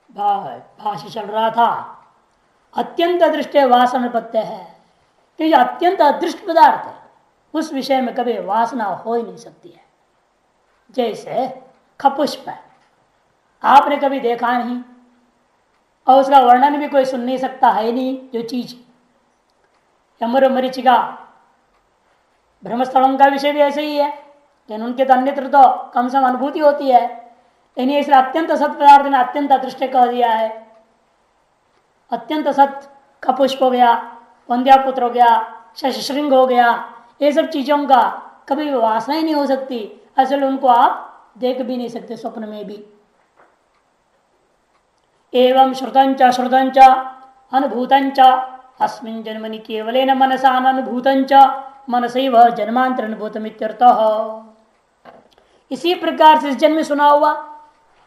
भाष्य चल रहा था। अत्यंत अदृष्ट वासना पत्य है, क्योंकि अत्यंत अदृष्ट पदार्थ है, उस विषय में कभी वासना हो ही नहीं सकती है। जैसे खपुष्प है, आपने कभी देखा नहीं और उसका वर्णन भी कोई सुन नहीं सकता है नहीं, जो चीज यमर मरीचिका ब्रह्मस्थलों का विषय भी ऐसे ही है, लेकिन उनके तो अन्यत्र तो कम से कम अनुभूति होती है। यानी इसलिए अत्यंत सत पदार्थ ने अत्यंत अदृष्ट कह दिया है। अत्यंत सत कपुष्प हो गया, वंद्यापुत्र हो गया, शशृंग हो गया, ये सब चीजों का कभी वासना ही नहीं हो सकती। असल उनको आप देख भी नहीं सकते स्वप्न में भी। एवं श्रुतंच श्रुतंच अनुभूतंच अस्मिन् जन्मनि केवलेन मनसा अनुभूतंच मनसैव जन्मांतर अनुभूतमित्यर्थः। इसी प्रकार से इस जन्म में सुना हुआ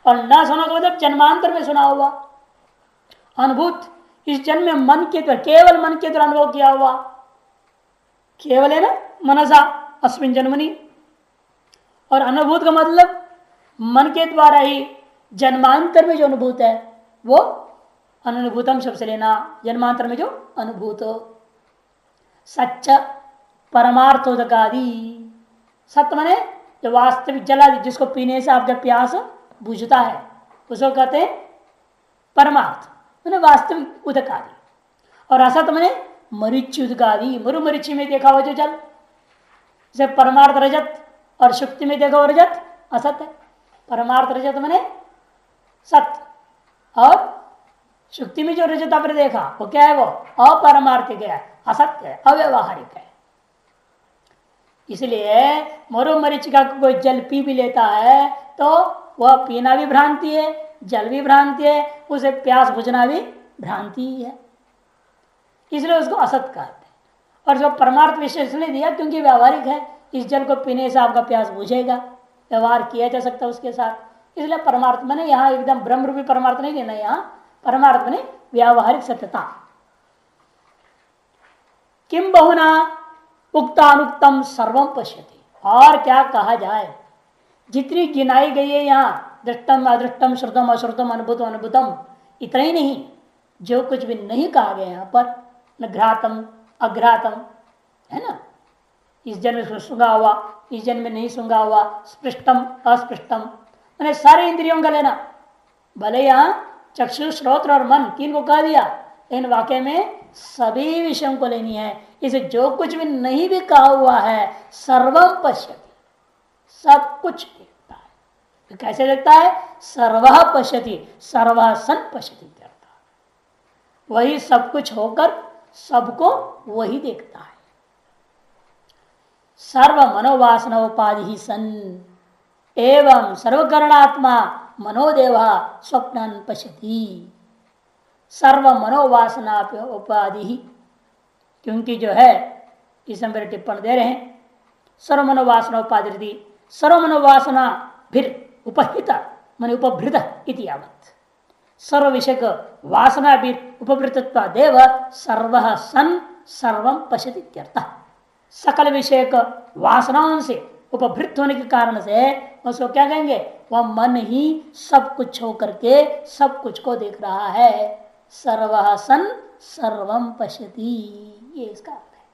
और न सुना तो मतलब जन्मांतर में सुना हुआ अनुभूत, इस जन्म में मन के द्वारा, केवल मन के द्वारा अनुभव किया हुआ, केवल है ना मनसा अस्मिन् जन्मनि। और अनुभूत का मतलब मन के द्वारा ही जन्मांतर में जो अनुभूत है वो अनुभूतम शब्द से लेना, जन्मांतर में जो अनुभूत सच्च परमार्थोदकादि। सत्य माने जो वास्तविक जलादि, जिसको पीने से आपका प्यास बुझता है उसको कहते हैं परमार्थ, मैंने वास्तविक उदक आदि। और असत मैंने मरीचि उदक आदि, मरु मरीचि में देखा हुआ जो जल, जैसे परमार्थ रजत और शुक्ति में देखा हुआ रजत असत है। परमार्थ रजत मैंने सत्य, और शुक्ति में जो रजत आपने देखा वो क्या है, वो अपरमार्थिक है, असत्य है, अव्यवहारिक है। इसलिए मरु मरीचिका को कोई जल पी भी लेता है तो वह पीना भी भ्रांति है, जल भी भ्रांति है, उसे प्यास बुझना भी भ्रांति ही है, इसलिए उसको असत कहते हैं। और जो परमार्थ विशेष ने दिया क्योंकि व्यावहारिक है, इस जल को पीने से आपका प्यास बुझेगा, व्यवहार किया जा सकता है उसके साथ, इसलिए परमार्थ मैंने यहाँ एकदम ब्रह्म रूपी परमार्थ नहीं लेना, यहाँ परमार्थ मैंने व्यावहारिक सत्यता। किम बहुना उक्तानुक्तम सर्वम पश्यति, और क्या कहा जाए, जितनी गिनाई गई है यहाँ दृष्टम अदृष्टम श्रुतम अश्रुतम अनुभूतम अनुभूतम, इतना ही नहीं, जो कुछ भी नहीं कहा गया यहाँ पर, न घ्रातम अघ्रातम है ना, इस जन्म में सुंगा हुआ, इस जन्म में नहीं सुंगा हुआ, स्पृष्टम अस्पृष्टम, मैंने सारे इंद्रियों का लेना। भले यहाँ चक्षु श्रोत्र और मन तीन को कह दिया, लेकिन वाक्य में सभी विषयों को लेनी है। इसे जो कुछ भी नहीं भी कहा हुआ है, सर्वम पश्यति, सब कुछ देखता है। तो कैसे देखता है, सर्वः पश्यति, सर्वः सन पश्यति, वही सब कुछ होकर सबको वही देखता है। सर्व मनोवासना उपाधि ही सन एवं सर्वकरणात्मा मनोदेवा स्वप्नन पश्यति। सर्व मनोवासना उपाधि ही, क्योंकि जो है इसमें मेरे टिप्पण दे रहे हैं, सर्व मनोवासना उपाधि, सर्व मनोवासना फिर उपहित मन उपभृत इति यावत्, सर्व विषय वासना भी उपवृतत्वादेव सर्वः सन सर्वं पश्यति इत्यर्थः। सकल विषय वासनाओं से उपभृत होने के कारण से उसको क्या कहेंगे, वह मन ही सब कुछ होकर के सब कुछ को देख रहा है। सर्वः सन सर्वं पश्यति, ये इसका अर्थ है।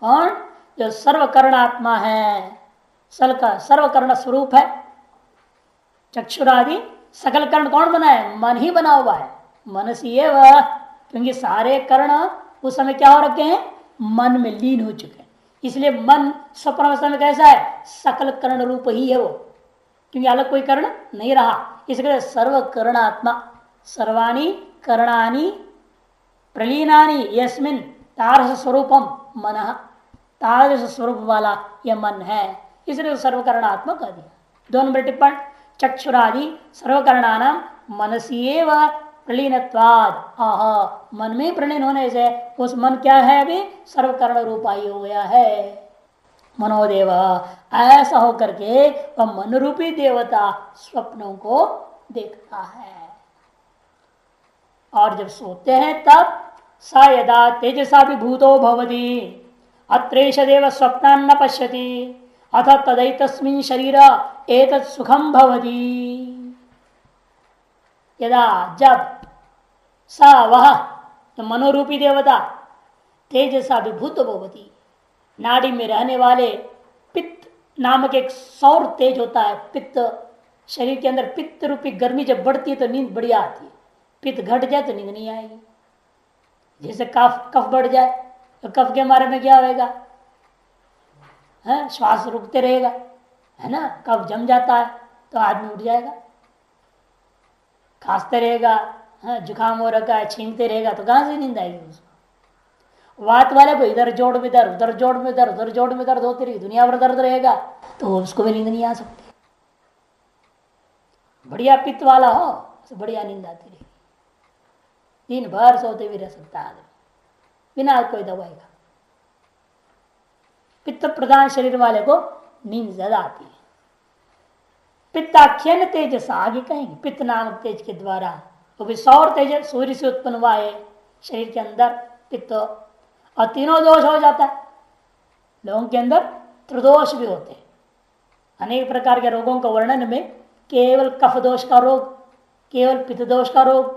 कौन, जो सर्वकरणात्मा है, सल का सर्वकर्ण स्वरूप है। चक्षुरादि सकल कर्ण कौन बना है, मन ही बना हुआ है, मन से ये वह, क्योंकि सारे कर्ण उस समय क्या हो रखे हैं, मन में लीन हो चुके हैं। इसलिए मन स्वप्न अवस्था में कैसा है, सकल कर्ण रूप ही है वो, क्योंकि अलग कोई कर्ण नहीं रहा। इसलिए सर्व कर्णात्मा, सर्वाणी कर्णानि प्रलीनानि यस्मिन तारस स्वरूपम मन, तारस स्वरूप वाला यह मन है, इसलिए सर्वकर्णात्मा कह दिया। 2 नंबर टिप्पण, चक्षुरादि सर्वकरणानाम मनसीएव प्रलीनत्वाद, आह मन में प्रलीन होने से उस मन क्या है, अभी सर्वकर्ण रूपा ही हो गया है। मनोदेव, ऐसा होकर के वह मन रूपी देवता स्वप्नों को देखता है। और जब सोते हैं तब सा यदा तेजसा विभूतो भवति अत्रेष देव स्वप्नान् न पश्यति अथ तदैतस्मिन् शरीर एतत् सुखम भवति। यदा जब सा वह तो मनोरूपी देवता तेजसा विभूत भवती, नाड़ी में रहने वाले पित्त नामक एक सौर तेज होता है। पित्त शरीर के अंदर पित्त रूपी गर्मी जब बढ़ती है तो नींद बढ़िया आती है, पित्त घट जाए तो नींद नहीं आएगी। जैसे कफ बढ़ जाए तो कफ के मारे में क्या होएगा, है श्वास रुकते रहेगा, है ना। कफ जम जाता है तो आदमी उठ जाएगा, खांसते रहेगा, जुकाम हो रखा है, छींकते रहेगा तो कहां से नींद आएगी उसको। वात वाले को इधर जोड़ में दर्द, उधर जोड़ में दर्द, उधर जोड़ में दर्द होती रहेगी, दुनिया भर दर्द रहेगा तो उसको भी नींद नहीं आ सकती। बढ़िया पित्त वाला हो तो बढ़िया नींद आती रहेगी, दिन भर सोते भी रह सकता है आदमी बिना कोई दवाई का। पित्त प्रधान शरीर वाले को नींद ज्यादा आती है। पित्ताख्यन तेज से आगे कहेंगे, पित्त नामक तेज के द्वारा, वो भी सौर तेज सूर्य से उत्पन्न हुआ है शरीर के अंदर पित्त, और तीनों दोष हो जाता है। लोगों के अंदर त्रिदोष भी होते हैं। अनेक प्रकार के रोगों का वर्णन में केवल कफ दोष का रोग, केवल पित्त दोष का रोग,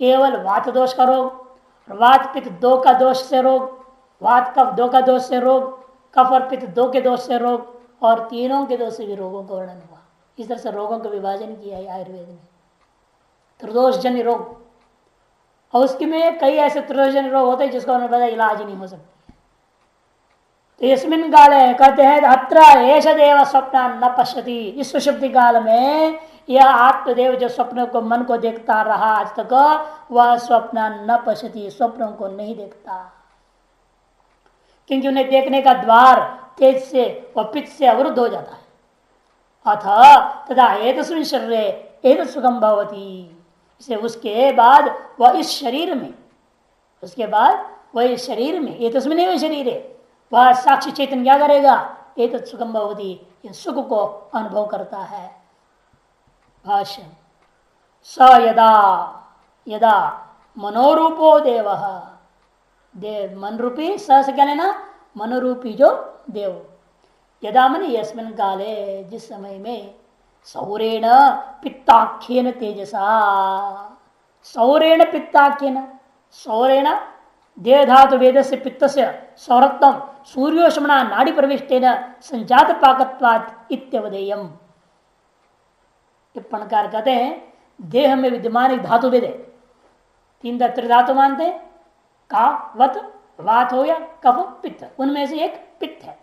केवल वात दोष का रोग, वात पित्त दो का दोष से रोग, वात कफ दो का दोष से रोग, कफ और पित्त दो के दोष से रोग, और तीनों के दोष से भी रोगों का वर्णन हुआ। इस तरह से रोगों का विभाजन किया है आयुर्वेद में, त्रिदोषजन्य रोग। और उसके में कई ऐसे त्रिदोषजन्य रोग होते हैं जिसका उन्हें पता इलाज नहीं हो सकती। तो इसमिन काल कहते हैं अत्र एष देव स्वप्न न पश्यति, इस सुषुप्ति काल में यह आत्मदेव जो स्वप्न को मन को देखता रहा आज तक, वह स्वप्न न पश्यति, स्वप्नों को नहीं देखता, क्योंकि उन्हें देखने का द्वार तेज से व पित्त से अवरुद्ध हो जाता है। अथ तथा एतस्मिन् शरीरे एतत् सुखम भवति, इसे उसके बाद वह इस शरीर में, उसके बाद वह इस शरीर में, एतस्मिन् एव शरीरे, वह साक्षी चेतन क्या करेगा, एतत् सुखम भवति, इस सुख को अनुभव करता है। भाष्य स यदा यदा मनोरूपो देव, देव मन रूपी, स से क्या लेना, मनोरूपी जो देव, यदा मन यस्मिन् काले, जिस समय में, सौरेण पित्ताख्येन तेजसा, सौरेण पित्ताख्येन, सौरेण देह धातु वेद से पित्त से सौरत्व सूर्योष्मणा नाड़ी प्रविष्टेन संजात पाकत्वात् इत्यवदेयम्। टिप्पणकार कहते हैं देह में विद्यमान एक धातु वेद है, तीन त्रिधातु मानते हैं, का वत वात हो या कफ पित्त, उनमें से एक पित्त है।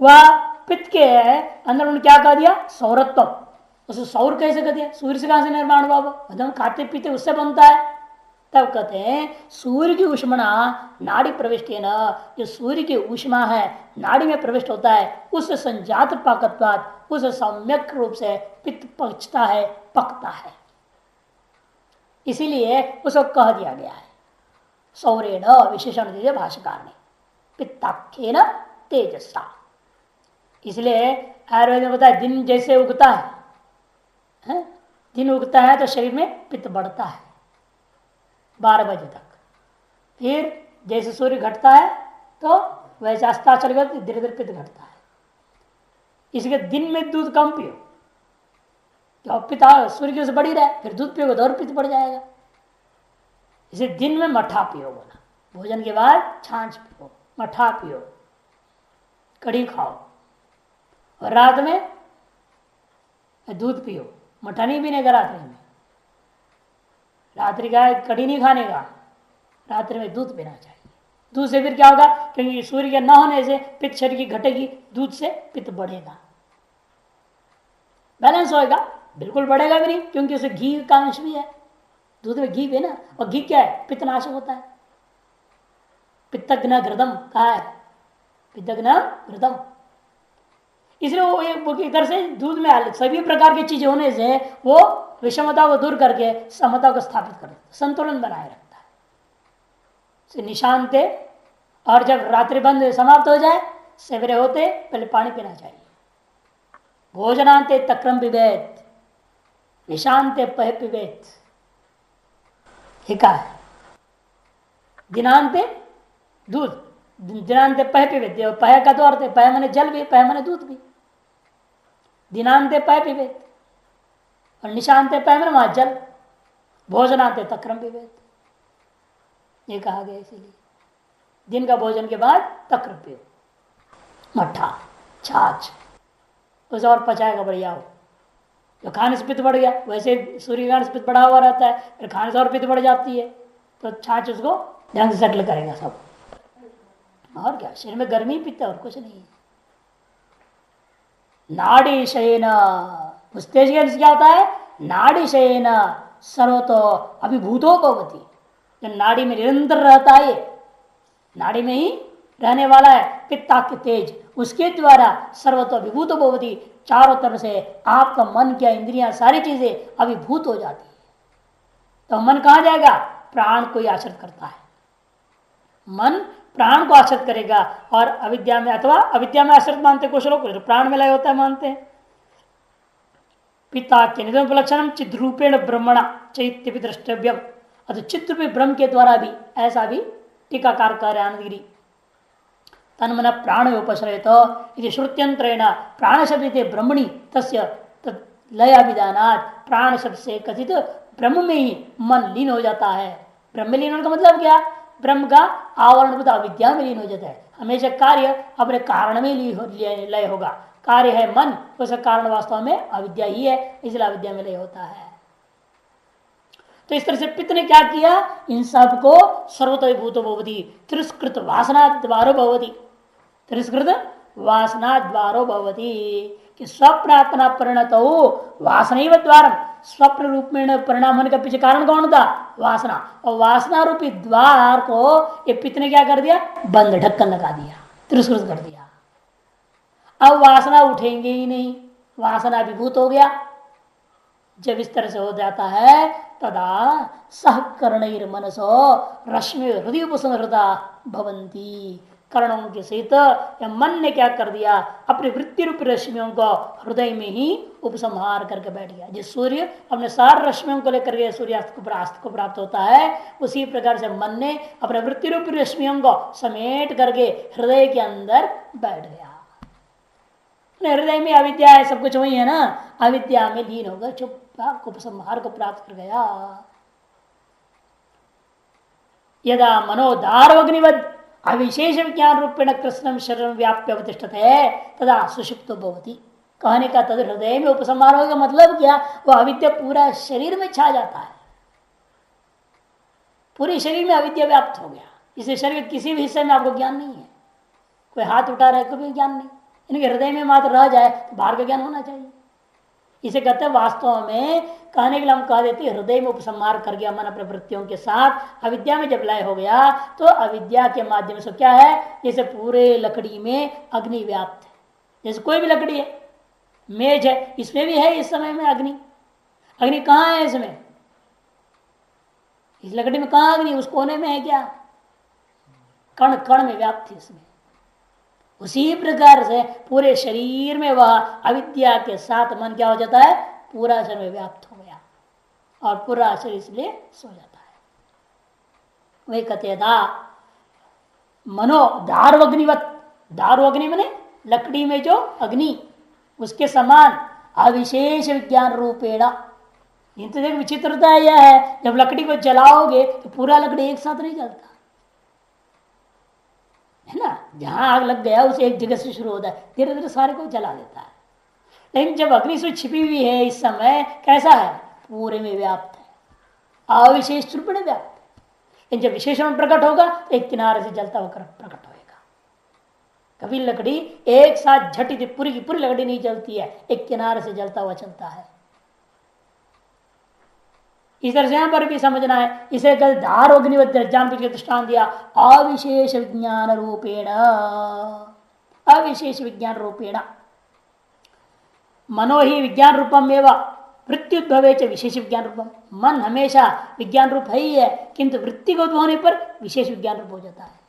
वह पित्त के अंदर उन्होंने क्या कह दिया, सौरत्व, उसे सौर कैसे कह दिया, सूर्य से कहां से निर्माण हुआ, वो खाते पीते उससे बनता है। तब कहते हैं सूर्य की उष्मणा नाड़ी प्रविष्टि, जो सूर्य की उष्मा है नाड़ी में प्रविष्ट होता है, उससे संजात पाकत्वात्, उसे सम्यक रूप से पित्त पचता है, पकता है, इसीलिए उसको कह दिया गया है सौरेण, विशेषण दिया भाष्यकार ने, पित्ताख्येन तेजसा। इसलिए आयुर्वेद में बताया दिन जैसे उगता है, दिन उगता है तो शरीर में पित्त बढ़ता है 12 बजे तक, फिर जैसे सूर्य घटता है तो वैसे अस्ताचल धीरे धीरे पित्त घटता है। इसलिए दिन में दूध कम पियो, तो पित्त सूर्य की ओर से बढ़ी रहे, फिर दूध पियोगे तो और पित्त बढ़ जाएगा। इसे दिन में मठा पियो, बोला भोजन के बाद छाछ पियो, मठा पियो, कढ़ी खाओ, और रात में दूध पियो। मठा नहीं पीने का रात्रि में, रात्रि का कढ़ी नहीं खाने का, रात्रि में दूध पीना चाहिए। दूध से फिर क्या होगा, क्योंकि सूर्य के न होने से पित्त शरीर की घटेगी, दूध से पित्त बढ़ेगा, बैलेंस होएगा। बिल्कुल बढ़ेगा भी नहीं, क्योंकि उसे घी का अंश भी है, दूध में घी भी है ना, और घी क्या है, पित्तनाशक होता है। पित्तघ्न घृतम कहा है, पित्तघ्न घृतम। इसलिए वो इधर से दूध में सभी प्रकार की चीजें होने से वो विषमता को दूर करके समता को स्थापित कर देता, संतुलन बनाए रखता है। निशांते, और जब रात्रि बंद समाप्त हो जाए, सवेरे होते पहले पानी पीना चाहिए। भोजनांते तक्रम पिबेत, निशांते पह पिबेत, ठीक है। दिनांते दूध, दिनांते पह पिबेत, पह का तो अर्थ है, पह मैंने जल भी, पह मैंने दूध भी। दिनांते पह पिबेत और निशांते पह मैंने वहां जल, भोजनाते तक्रम विवेद, ये कहा गया। इसीलिए दिन का भोजन के बाद तक्र पियो, मट्ठा छाछ, उसे और पचाएगा बढ़िया हो। जो खाने से पित्त बढ़ गया, वैसे सूर्यग्रहण से पित्त बढ़ा हुआ रहता है, फिर खाने से और पित्त बढ़ जाती है, तो छाछ उसको ढंग से सेटल करेगा सब। और क्या, शरीर में गर्मी पित्त और कुछ नहीं है। नाड़ी शयन, उस तेज क्या होता है, नाड़ी शयन सर्वतो अभिभूतो भवति, जो नाड़ी में निरंतर रहता है, नाड़ी में ही रहने वाला है पित्ताक्य तेज, उसके द्वारा सर्वतो अभिभूत भवति, चारों तरफ से आपका मन क्या इंद्रियां सारी चीजें अभिभूत हो जाती है। तो मन कहाँ जाएगा, प्राण को ही आश्रित करता है। मन प्राण को आश्रित करेगा, और अविद्या में अथवा अविद्या में आश्रित मानते कुछ लोग, प्राण में लय होता है मानते हैं। पिता के निधन चिद्रूपेण ब्रह्मणा चैत्य द्रष्टव्यम, अतः चित्र ब्रह्म के द्वारा भी, ऐसा भी टीकाकार कर आनंदगिरी। तन्मन प्राण उपश्रयत यदि श्रुत्यंतरेण प्राण शब्द ब्रह्मणि तस्य लय विधानात्, प्राण शब्द से कथित ब्रह्म में ही मन लीन हो जाता है। ब्रह्म में लीन होने का मतलब क्या, ब्रह्म का आवरण अविद्या में लीन हो जाता है। हमेशा कार्य अपने कारण में लय होगा, कार्य है मन, उसका कारण वास्तव में अविद्या ही है, इसलिए अविद्या में लय होता है। तो इस तरह से पित्त ने क्या किया, इन सब को सर्वतोभूत भवति तिरस्कृत वासना द्वारो भवति, तिरस्कृत वासना द्वारो भवति, कि स्वप्नात्मना परिणत हो वासना द्वार, स्वप्न रूप में परिणाम होने का पीछे कारण कौन था, वासना, और वासना रूपी द्वार को ये पित्त ने क्या कर दिया, बंद ढक्कन लगा दिया, तिरस्कृत कर दिया। अब वासना उठेंगे ही नहीं, वासना अभिभूत हो गया। जब इस तरह से हो जाता है तदा सहकर्ण मनसो रश्मि हृदय उपसंहृता भवंती, कर्णों के सहित या मन ने क्या कर दिया, अपने वृत्ति रूपी रश्मियों को हृदय में ही उपसंहार करके बैठ गया। जिस सूर्य अपने सार रश्मियों को लेकर के सूर्यास्त को प्राप्त होता है, उसी प्रकार से मन ने अपने वृत्ति रूपी रश्मियों को समेट करके हृदय के अंदर बैठ गया। हृदय में अविद्या है, सब कुछ वही है ना, अविद्या में लीन होकर चुप उपसंहार को प्राप्त कर गया। यदा मनोदार अग्निवद अविशेष विज्ञान रूपेण कृष्ण शरीर व्याप्य अवतिष्ठते तदा सुषुप्तो भवति, कहने का तद हृदय में उपसंहार होगा मतलब क्या, वह अविद्या पूरा शरीर में छा जाता है, पूरे शरीर में अविद्या व्याप्त हो गया। इसे शरीर के किसी भी हिस्से में आपको ज्ञान नहीं है, कोई हाथ उठा रहा है कोई ज्ञान नहीं, इनके हृदय में मात्र रह जाए तो बाहर का ज्ञान होना चाहिए। इसे कहते हैं वास्तव में, कहने के लिए हम कह देते हृदय में उपसंहार कर गया मन अपने वृत्तियों के साथ, अविद्या में जब लय हो गया तो अविद्या के माध्यम से क्या है, जैसे पूरे लकड़ी में अग्नि व्याप्त है, जैसे कोई भी लकड़ी है, मेज है, इसमें भी है इस समय में अग्नि। अग्नि कहाँ है इसमें, इस लकड़ी में कहाँ अग्नि, उस कोने में है क्या, कण कण में व्याप्त है इसमें। उसी प्रकार से पूरे शरीर में वह अविद्या के साथ मन क्या हो जाता है, पूरा शरीर में व्याप्त हो गया और पूरा शरीर इसलिए सो जाता है। वही कहते था मनो दारुअग्निवत, दारुअग्नि मने लकड़ी में जो अग्नि, उसके समान अविशेष विज्ञान रूपेण। तो देख विचित्रता यह है, जब लकड़ी को जलाओगे तो पूरा लकड़ी एक साथ नहीं जलता है ना, जहां आग लग गया उसे एक जगह से शुरू होता है, धीरे धीरे सारे को जला देता है। लेकिन जब अग्नि से छिपी हुई है इस समय कैसा है, पूरे में व्याप्त है, अविशेष रूप में व्याप्त है। जब विशेषण प्रकट होगा तो एक किनारे से जलता होकर प्रकट होगा। कभी लकड़ी एक साथ झटी पूरी की पूरी लकड़ी नहीं जलती है, एक किनारे से जलता हुआ चलता है। इस तरह से यहां पर भी समझना है, इसे कल धार अग्निवज्ञान के दृष्टान दिया, अविशेष विज्ञान रूपेण, अविशेष विज्ञान रूपेण मनो ही विज्ञान रूपम एवं वृत्त्युद्भवे च विशेष विज्ञान रूपम। मन हमेशा विज्ञान रूप है ही है, किंतु वृत्ति को होने पर विशेष विज्ञान रूप हो जाता है।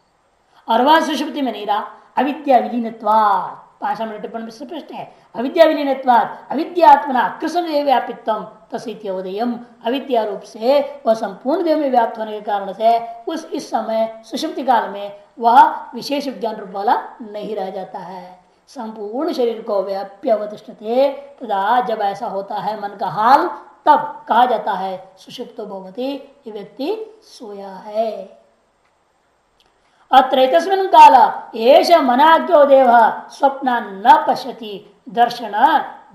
और वह सुषुप्ति में नहीं रहा, अविद्या विलीनत्वात्, 5 मिनट टिप्पणी में स्पष्ट है, अविद्या विलीनत्वात् अविद्यात्मना कृष्ण व्यापित्वम तस्इत्यवदेयम्, अविद्या रूप से वह संपूर्ण देव में व्याप्त होने के कारण से उस इस समय सुषुप्ति काल में वह विशेष विज्ञान रूप वाला नहीं रह जाता है, संपूर्ण शरीर को व्याप्य अवतिष्ठते। तदा जब ऐसा होता है मन का हाल, तब कहा जाता है सुषुप्तो भवति, ये व्यक्ति सोया है। अत्र काल एष मनाज्ञो देव स्वप्न न पश्यति दर्शन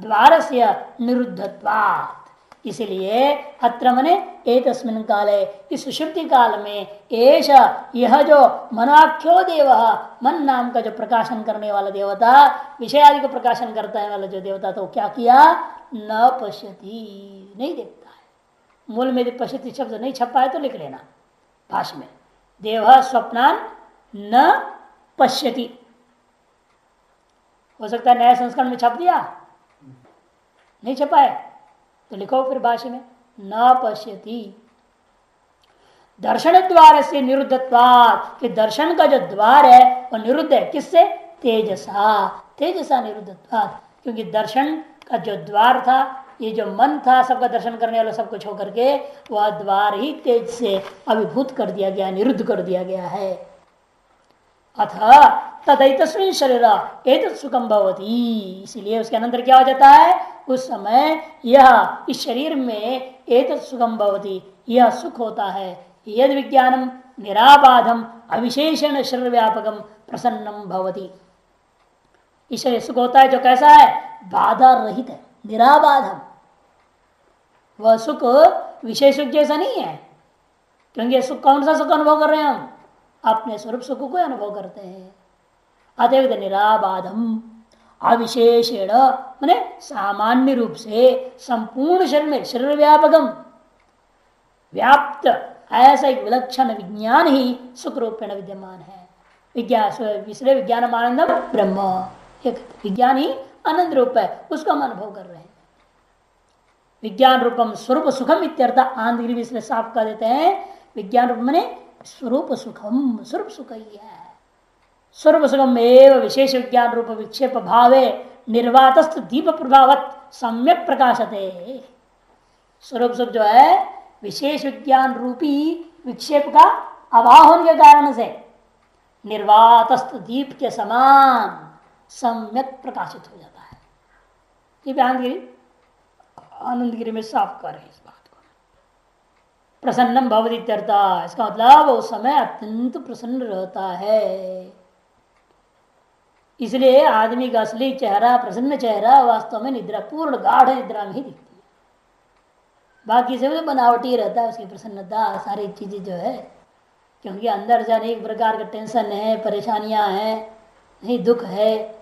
द्वार से निरुद्धत्वात्। इसलिए अत्र मने एतस्मिन् काले, इस सुषुप्ति काल में, एष यह जो मनाख्यो देव, मन नाम का जो प्रकाशन करने वाला देवता, विषय आदि को प्रकाशन करता है वाला जो देवता, तो क्या किया, न पश्यति, नहीं देखता है। मूल में पश्यति शब्द नहीं छपा है तो लिख लेना भाष्य में, देव स्वप्नान न पश्यति। हो सकता है नया संस्करण में छप दिया, नहीं छपा है तो लिखो फिर भाष्य में, न पश्यति दर्शन द्वार से निरुद्धत्वात्, कि दर्शन का जो द्वार है वो निरुद्ध है, किससे, तेजसा, तेजसा निरुद्धत्वात्। क्योंकि दर्शन का जो द्वार था, ये जो मन था सबका दर्शन करने वाला सब कुछ होकर के, वह द्वार ही तेज से अभिभूत कर दिया गया, निरुद्ध कर दिया गया है। अथ तदैतस्मिन् शरीर एतत् सुखम भवति, इसलिए उसके अनंतर क्या हो जाता है, उस समय यह इस शरीर में एतत् सुखम भवति, यह सुख होता है। यद विज्ञानम निराबाधम अविशेषण शरीर व्यापकम प्रसन्नम भवति, इस शरीर सुख होता है जो कैसा है, बाधा रहित है, निराबाधम। वह सुख विशेष सुख जैसा नहीं है, क्योंकि सुख कौन सा सुख अनुभव कर रहे हैं हम, अपने स्वरूप सुख को अनुभव करते हैं। अतएव निराबाधम अविशेषेण माने सामान्य रूप से संपूर्ण शरीर में, शरीर व्यापकम, व्याप्त ऐसा एक विलक्षण विज्ञान ही सुख रूपेण विद्यमान है। विज्ञान विज्ञान आनंदम ब्रह्म, एक विज्ञान ही आनंद रूप है, उसका हम अनुभव कर रहे हैं। विज्ञान रूपम स्वरूप सुखम इत्यर्थ, आंध्र इसलिए साफ कर देते हैं, विज्ञान रूप में स्वरूप सुखम, स्वरूप सुख ही है। स्वरूप सुखम एवं विशेष विज्ञान रूप विक्षेप भावे निर्वातस्थ दीप प्रभावत सम्यक प्रकाशते। स्वरूप सुख जो है विशेष विज्ञान रूपी विक्षेप का अभाव होने के कारण से निर्वातस्थ दीप के समान सम्यक प्रकाशित हो जाता है। ये आनंदगिरी में साफ कर रहे हैं इस बात को। प्रसन्नम भवति इत्यर्थ, इसका मतलब उस समय अत्यंत प्रसन्न रहता है। इसलिए आदमी का असली चेहरा, प्रसन्न चेहरा वास्तव में निद्रा, पूर्ण गाढ़ निद्रा में ही दिखती है। बाकी से बनावटी रहता है उसकी प्रसन्नता, सारी चीजें जो है, क्योंकि अंदर जाने एक प्रकार का टेंशन है, परेशानियां हैं, नहीं दुख है,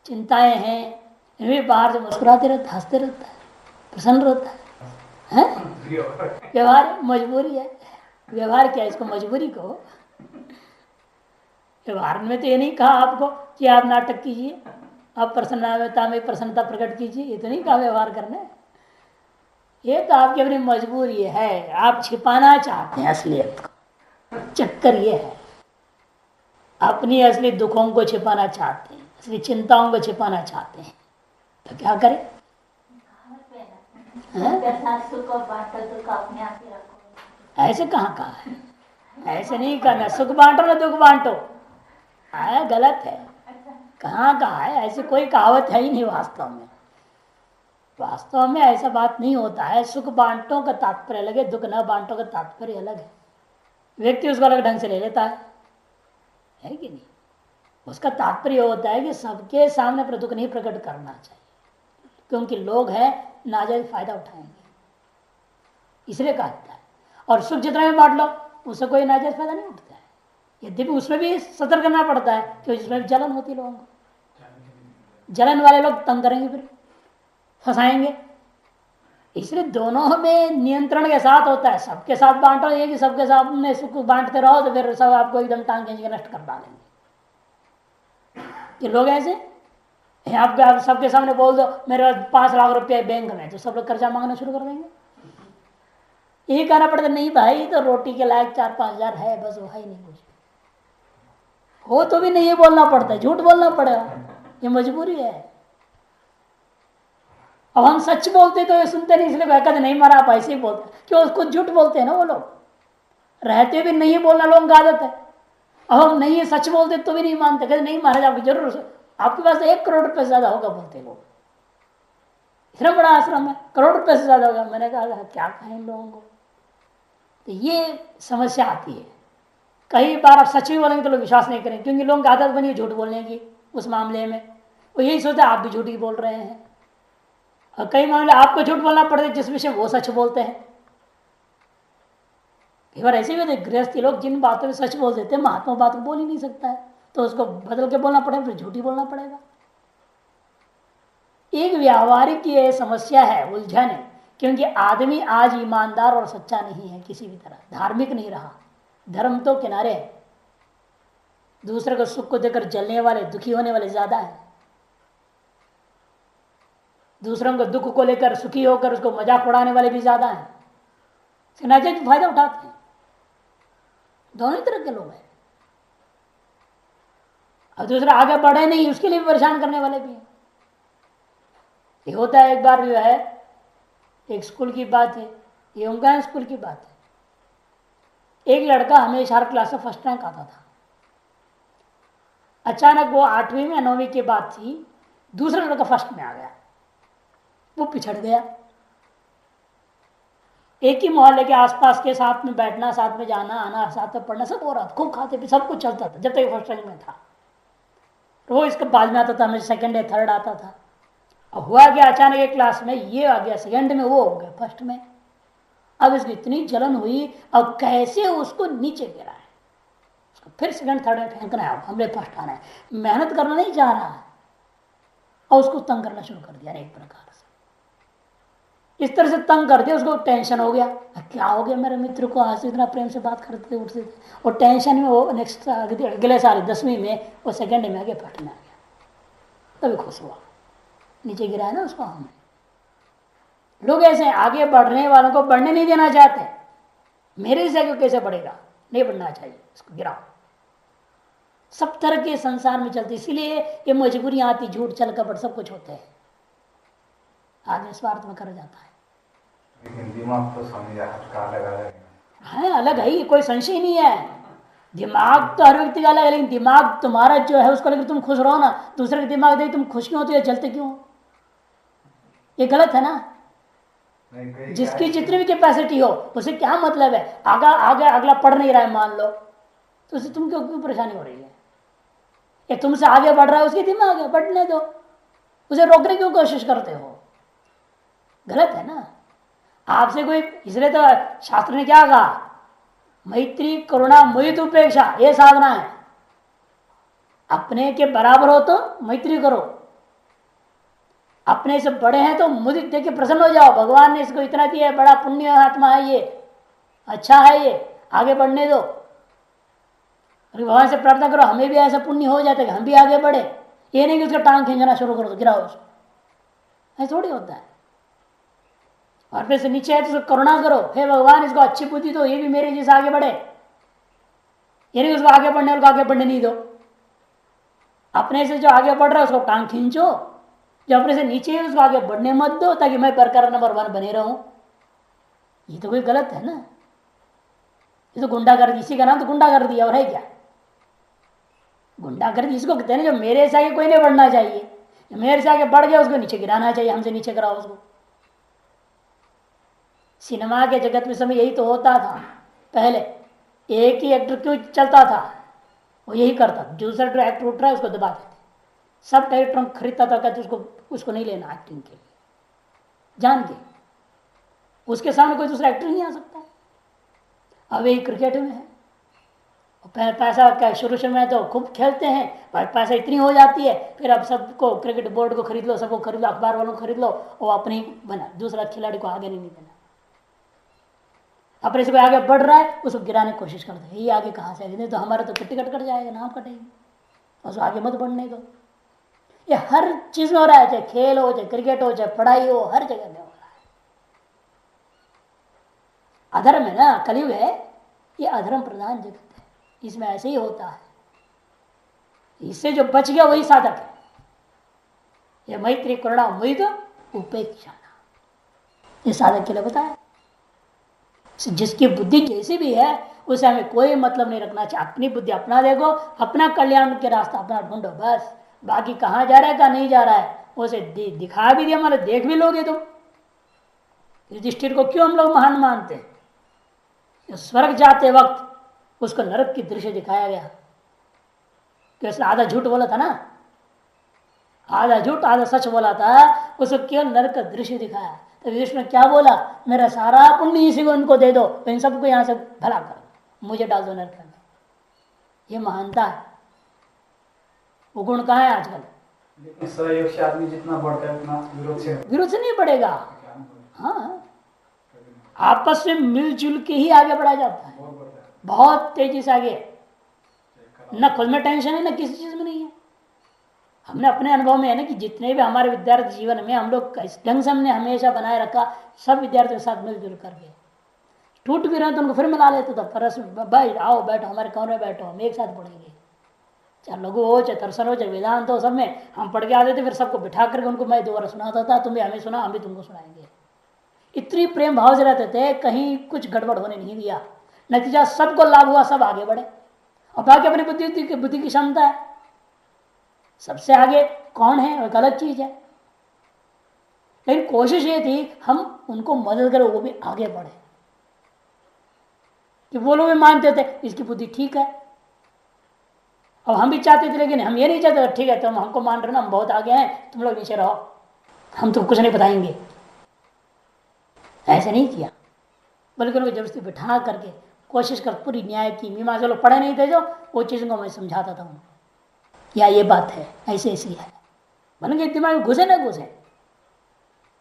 चिंताएं हैं, इनमें बाहर से मुस्कुराते रहता, हंसते रहता है, प्रसन्न रहता है। व्यवहार मजबूरी है, व्यवहार क्या है, इसको मजबूरी को। व्यवहार में तो ये नहीं कहा आपको कि आप नाटक कीजिए, आप प्रसन्नता में प्रसन्नता प्रकट कीजिए, ये तो नहीं कहा व्यवहार करने। ये तो आपकी अपनी मजबूरी है, आप छिपाना चाहते हैं असलियत को। चक्कर ये है, अपनी असली दुखों को छिपाना चाहते हैं, असली चिंताओं को छिपाना चाहते हैं, तो क्या करें? ऐसे कहाँ कहा है, ऐसे नहीं करना, सुख बांटो ना दुख बांटो, गलत है। कहाँ कहा है, ऐसी कोई कहावत है ही नहीं वास्तव में। वास्तव में ऐसा बात नहीं होता है। सुख बांटो का तात्पर्य अलग है, दुख न बांटो का तात्पर्य अलग है। व्यक्ति उसको अलग ढंग से ले लेता है कि नहीं? उसका तात्पर्य होता है कि सबके सामने अपना दुख नहीं प्रकट करना चाहिए, क्योंकि लोग हैं नाजायज फायदा उठाएंगे, इसलिए कहता है। और सुख जितना भी बांट लो, उससे कोई नाजायज फायदा नहीं उठता है। यद्यपि उसमें भी सतर्क करना पड़ता है, क्योंकि उसमें जलन होती है लोगों को। जलन वाले लोग तंग करेंगे, फिर फंसाएंगे। इसलिए दोनों में नियंत्रण के साथ होता है। सबके साथ बांटो, ये कि सबके साथ में सुख बांटते रहो तो फिर सब आपको एकदम टांग खींच के नष्ट कर डालेंगे। ये लोग ऐसे आपके, आप सबके सामने बोल दो मेरे 5 लाख रुपया बैंक में, तो सब लोग कर्जा मांगना शुरू कर देंगे। यही कहना पड़ता नहीं भाई, तो रोटी के लायक 4-5 हजार है, बस वो है ही नहीं कुछ। हो तो भी नहीं बोलना पड़ता है, झूठ बोलना पड़ेगा, ये मजबूरी है। अब हम सच बोलते तो ये सुनते नहीं, इसलिए कहते नहीं मरा, आप ऐसे ही बोलते। क्यों? उसको झूठ बोलते हैं ना वो लोग, रहते भी नहीं बोलना लोगों का आदत है। अब हम नहीं सच बोलते तो भी नहीं मानते, कहते नहीं महाराज आपकी जरूर, आपके पास 1 करोड़ रुपये ज्यादा होगा बोलते लोग। इतना बड़ा आश्रम है, करोड़ रुपए से ज्यादा होगा। मैंने कहा क्या कहें इन लोगों को। तो ये समस्या आती है। कई बार आप सच भी बोलेंगे तो लोग विश्वास नहीं करेंगे, क्योंकि लोगों की आदत बनी है झूठ बोलने की उस मामले में। वो यही सोचते हैं आप भी झूठ ही बोल रहे हैं। और कई मामले आपको झूठ बोलना पड़ता है जिस विषय वो सच बोलते हैं। कई बार ऐसे भी होते गृहस्थी लोग जिन बातों में सच बोल देते हैं, महात्मा बात को बोल ही नहीं सकता है, तो उसको बदल के बोलना पड़ेगा, फिर झूठ ही बोलना पड़ेगा। एक व्यावहारिक ये समस्या है, उलझन है, क्योंकि आदमी आज ईमानदार और सच्चा नहीं है, किसी भी तरह धार्मिक नहीं रहा। धर्म तो किनारे है, दूसरे को सुख को देकर जलने वाले दुखी होने वाले ज्यादा है। दूसरों को दुख को लेकर सुखी होकर उसको मजाक उड़ाने वाले भी ज्यादा है। नाजायज फायदा उठाते हैं, दोनों तरह के लोग हैं। और दूसरा आगे बढ़े नहीं उसके लिए भी परेशान करने वाले भी हैं। ये होता है। एक बार जो है एक स्कूल की बात है, ये उनका स्कूल की बात है। एक लड़का हमेशा हर क्लास में फर्स्ट रैंक आता था। अचानक वो 8वीं में 9वीं की बात थी, दूसरा लड़का फर्स्ट में आ गया, वो पिछड़ गया। एक ही मोहल्ले के आसपास के साथ में बैठना, साथ में जाना आना, साथ में पढ़ना सब हो रहा था, खूब खाते पीते सब कुछ चलता था जब तक फर्स्ट रैंक में था। वो इसके बाद में आता था, हमेशा सेकंड या थर्ड आता था। अब हुआ क्या, अचानक एक क्लास में ये आ गया सेकंड में, वो हो गया फर्स्ट में। अब इसको इतनी जलन हुई, अब कैसे उसको नीचे गिरा है, उसको फिर सेकंड थर्ड में फेंकना है, अब हमने फर्स्ट आना है। मेहनत करना नहीं चाह रहा है और उसको तंग करना शुरू कर दिया एक प्रकार से। इस तरह से तंग कर दिया, उसको टेंशन हो गया, क्या हो गया मेरे मित्र को, आज इतना प्रेम से बात करते उठते थे, और टेंशन में वो नेक्स्ट अगले साल 10वीं में वो सेकंड में आगे फर्स्ट में आ गया। तभी खुश हुआ, नीचे गिराया ना उसको हमने। लोग ऐसे आगे बढ़ने वालों को बढ़ने नहीं देना चाहते। मेरे से आगे कैसे बढ़ेगा, नहीं बढ़ना चाहिए, इसको गिराओ। सब तरह के संसार में चलते, इसीलिए ये मजबूरियां आती, झूठ छल कपट सब कुछ होते हैं, आदमी स्वार्थ में कर जाता है। लेकिन दिमाग तो अलग है, अलग है, कोई संशय नहीं है। दिमाग तो हर व्यक्ति का अलग है, लेकिन दिमाग तुम्हारा जो है उसको लेकर तुम खुश रहो ना। दूसरे के दिमाग देख तुम खुश क्यों होते हो, जलते क्यों, ये गलत है ना। जिसकी जितनी भी कैपेसिटी हो उसे क्या मतलब है, आगे अगला पढ़ नहीं रहा है मान लो, तो उसे तुम क्यों परेशानी हो रही है। ये तुमसे आगे बढ़ रहा है, उसके दिमाग है, बढ़ने दो, उसे रोकने की कोशिश करते हो, गलत है ना। आपसे कोई, इसलिए तो शास्त्र ने क्या कहा, मैत्री करुणा मुदित उपेक्षा, ये साधना है। अपने के बराबर हो तो मैत्री करो, अपने से बड़े हैं तो मुदित देख के प्रसन्न हो जाओ, भगवान ने इसको इतना दिया है, बड़ा पुण्य आत्मा है ये, अच्छा है ये, आगे बढ़ने दो। भगवान से प्रार्थना करो हमें भी ऐसा पुण्य हो जाता है कि हम भी आगे बढ़े। ये नहीं कि उसका टांग खींचना शुरू करो तो गिराओ उसको, ऐसा थोड़ी होता है। और फिर से नीचे है तो उसको करुणा करो, हे भगवान इसको अच्छी बुद्धि दो, ये भी मेरे जैसे आगे बढ़े। ये नहीं उसको आगे बढ़ने वाले को आगे बढ़ने नहीं दो। अपने से जो आगे बढ़ रहा है उसको टांग खींचो, जो अपने से नीचे है उसको आगे बढ़ने मत दो, ताकि मैं बरकरार नंबर 1 बने रहूं। ये तो कोई गलत है ना, ये तो गुंडागर्दी, इसी का नाम तो गुंडागर्दी और है क्या। गुंडागर्दी इसको कहते हैं ना, जो मेरे से आगे कोई नहीं बढ़ना चाहिए, जो मेरे से आगे बढ़ गया उसको नीचे गिराना चाहिए, हमसे नीचे गिराओ उसको। सिनेमा के जगत में समय यही तो होता था पहले, एक ही एक्टर क्यों चलता था, वो यही करता, दूसरा एक्टर उठ रहा है उसको दबा देते, सब डायरेक्टरों को खरीदता था, कहते उसको नहीं लेना एक्टिंग के लिए, जान के उसके सामने कोई दूसरा एक्टर नहीं आ सकता। अब यही क्रिकेट में है, पैसा क्या शुरू में तो खूब खेलते हैं, पर पैसा इतनी हो जाती है, फिर अब सबको क्रिकेट बोर्ड को खरीद लो, सबको खरीद लो, अखबार वालों को खरीद लो, वो अपने बना, दूसरा खिलाड़ी को आगे नहीं देना। अपने से कोई आगे बढ़ रहा है उसको गिराने की कोशिश करते हैं, ये आगे कहाँ से आगे, तो हमारा तो टिकट कट जाएगा, नाम कटेगी, उसको आगे मत बढ़ने दो। ये हर चीज में हो रहा है, चाहे खेल हो, चाहे क्रिकेट हो, चाहे पढ़ाई हो, हर जगह में हो रहा है। अधर्म है ना, कलयुग है, ये अधर्म प्रधान जगत है, इसमें ऐसे ही होता है। इससे जो बच गया वही साधक है। ये मैत्री करुणा मुदित उपेक्षा, ये साधक के लिए बताया। जिसकी बुद्धि जैसी भी है उसे हमें कोई मतलब नहीं रखना चाहिए, अपनी बुद्धि अपना देखो, अपना कल्याण के रास्ता अपना ढूंढो, बस बाकी कहाँ जा रहा है कहाँ नहीं जा रहा है उसे दिखा भी दिया, मतलब देख भी लोगे तुम। युधिष्ठिर को क्यों हम लोग महान मानते हैं? स्वर्ग जाते वक्त उसको नरक की दृश्य दिखाया गया कि उसने आधा झूठ बोला था ना, आधा झूठ आधा सच बोला था, उसको क्यों नरक का दृश्य दिखाया। तो युधिष्ठिर ने क्या बोला, मेरा सारा पुण्य इसी को उनको दे दो, तो इन सबको यहां से भला करो, मुझे डाल दो नरक में। ये महानता है। वो गुण कहाँ है आजकल? लेकिन सहयोग से आदमी जितना बढ़ता है उतना विरोध से नहीं बढ़ेगा। हाँ, आपस में मिलजुल के ही आगे बढ़ा जाता है, बहुत तेजी से आगे। न खुद में टेंशन है, न किसी चीज में नहीं है। हमने अपने अनुभव में है ना कि जितने भी हमारे विद्यार्थी जीवन में हम लोग इस ढंग से हमने हमेशा बनाए रखा, सब विद्यार्थियों के साथ मिलजुल करके। टूट भी रहे तो उनको फिर मिला लेते थे, परस भाई आओ बैठो हमारे कमरे में बैठो, हम एक साथ पढ़ेंगे, चाहे लघु हो चाहे दर्शन हो चाहे वेदांत हो, सब में हम पढ़ के आते थे। फिर सबको बिठा करके उनको मैं दोबारा सुनाता था, तुम भी हमें सुना, हम भी तुमको सुनाएंगे। इतनी प्रेम भाव से रहते थे, कहीं कुछ गड़बड़ होने नहीं दिया। नतीजा सबको लाभ हुआ, सब आगे बढ़े। और बाकी अपनी बुद्धि की क्षमता है, सबसे आगे कौन है एक अलग चीज है। लेकिन कोशिश ये थी हम उनको मदद करें, वो भी आगे बढ़े। कि वो लोग भी मानते थे इसकी बुद्धि ठीक है, अब हम भी चाहते थे, लेकिन हम ये नहीं चाहते ठीक है तुम हमको मान रहे ना, हम बहुत आगे हैं, तुम लोग नीचे रहो, हम तुम कुछ नहीं बताएंगे। ऐसे नहीं किया, बल्कि उनको जबरदस्ती बिठा करके कोशिश कर पूरी न्याय की मीमांसा। लोग पढ़े नहीं थे जो, वो चीज़ों को मैं समझाता था उनको, या ये बात है ऐसे ऐसी है, बन गए दिमाग में घुसे ना घुसे।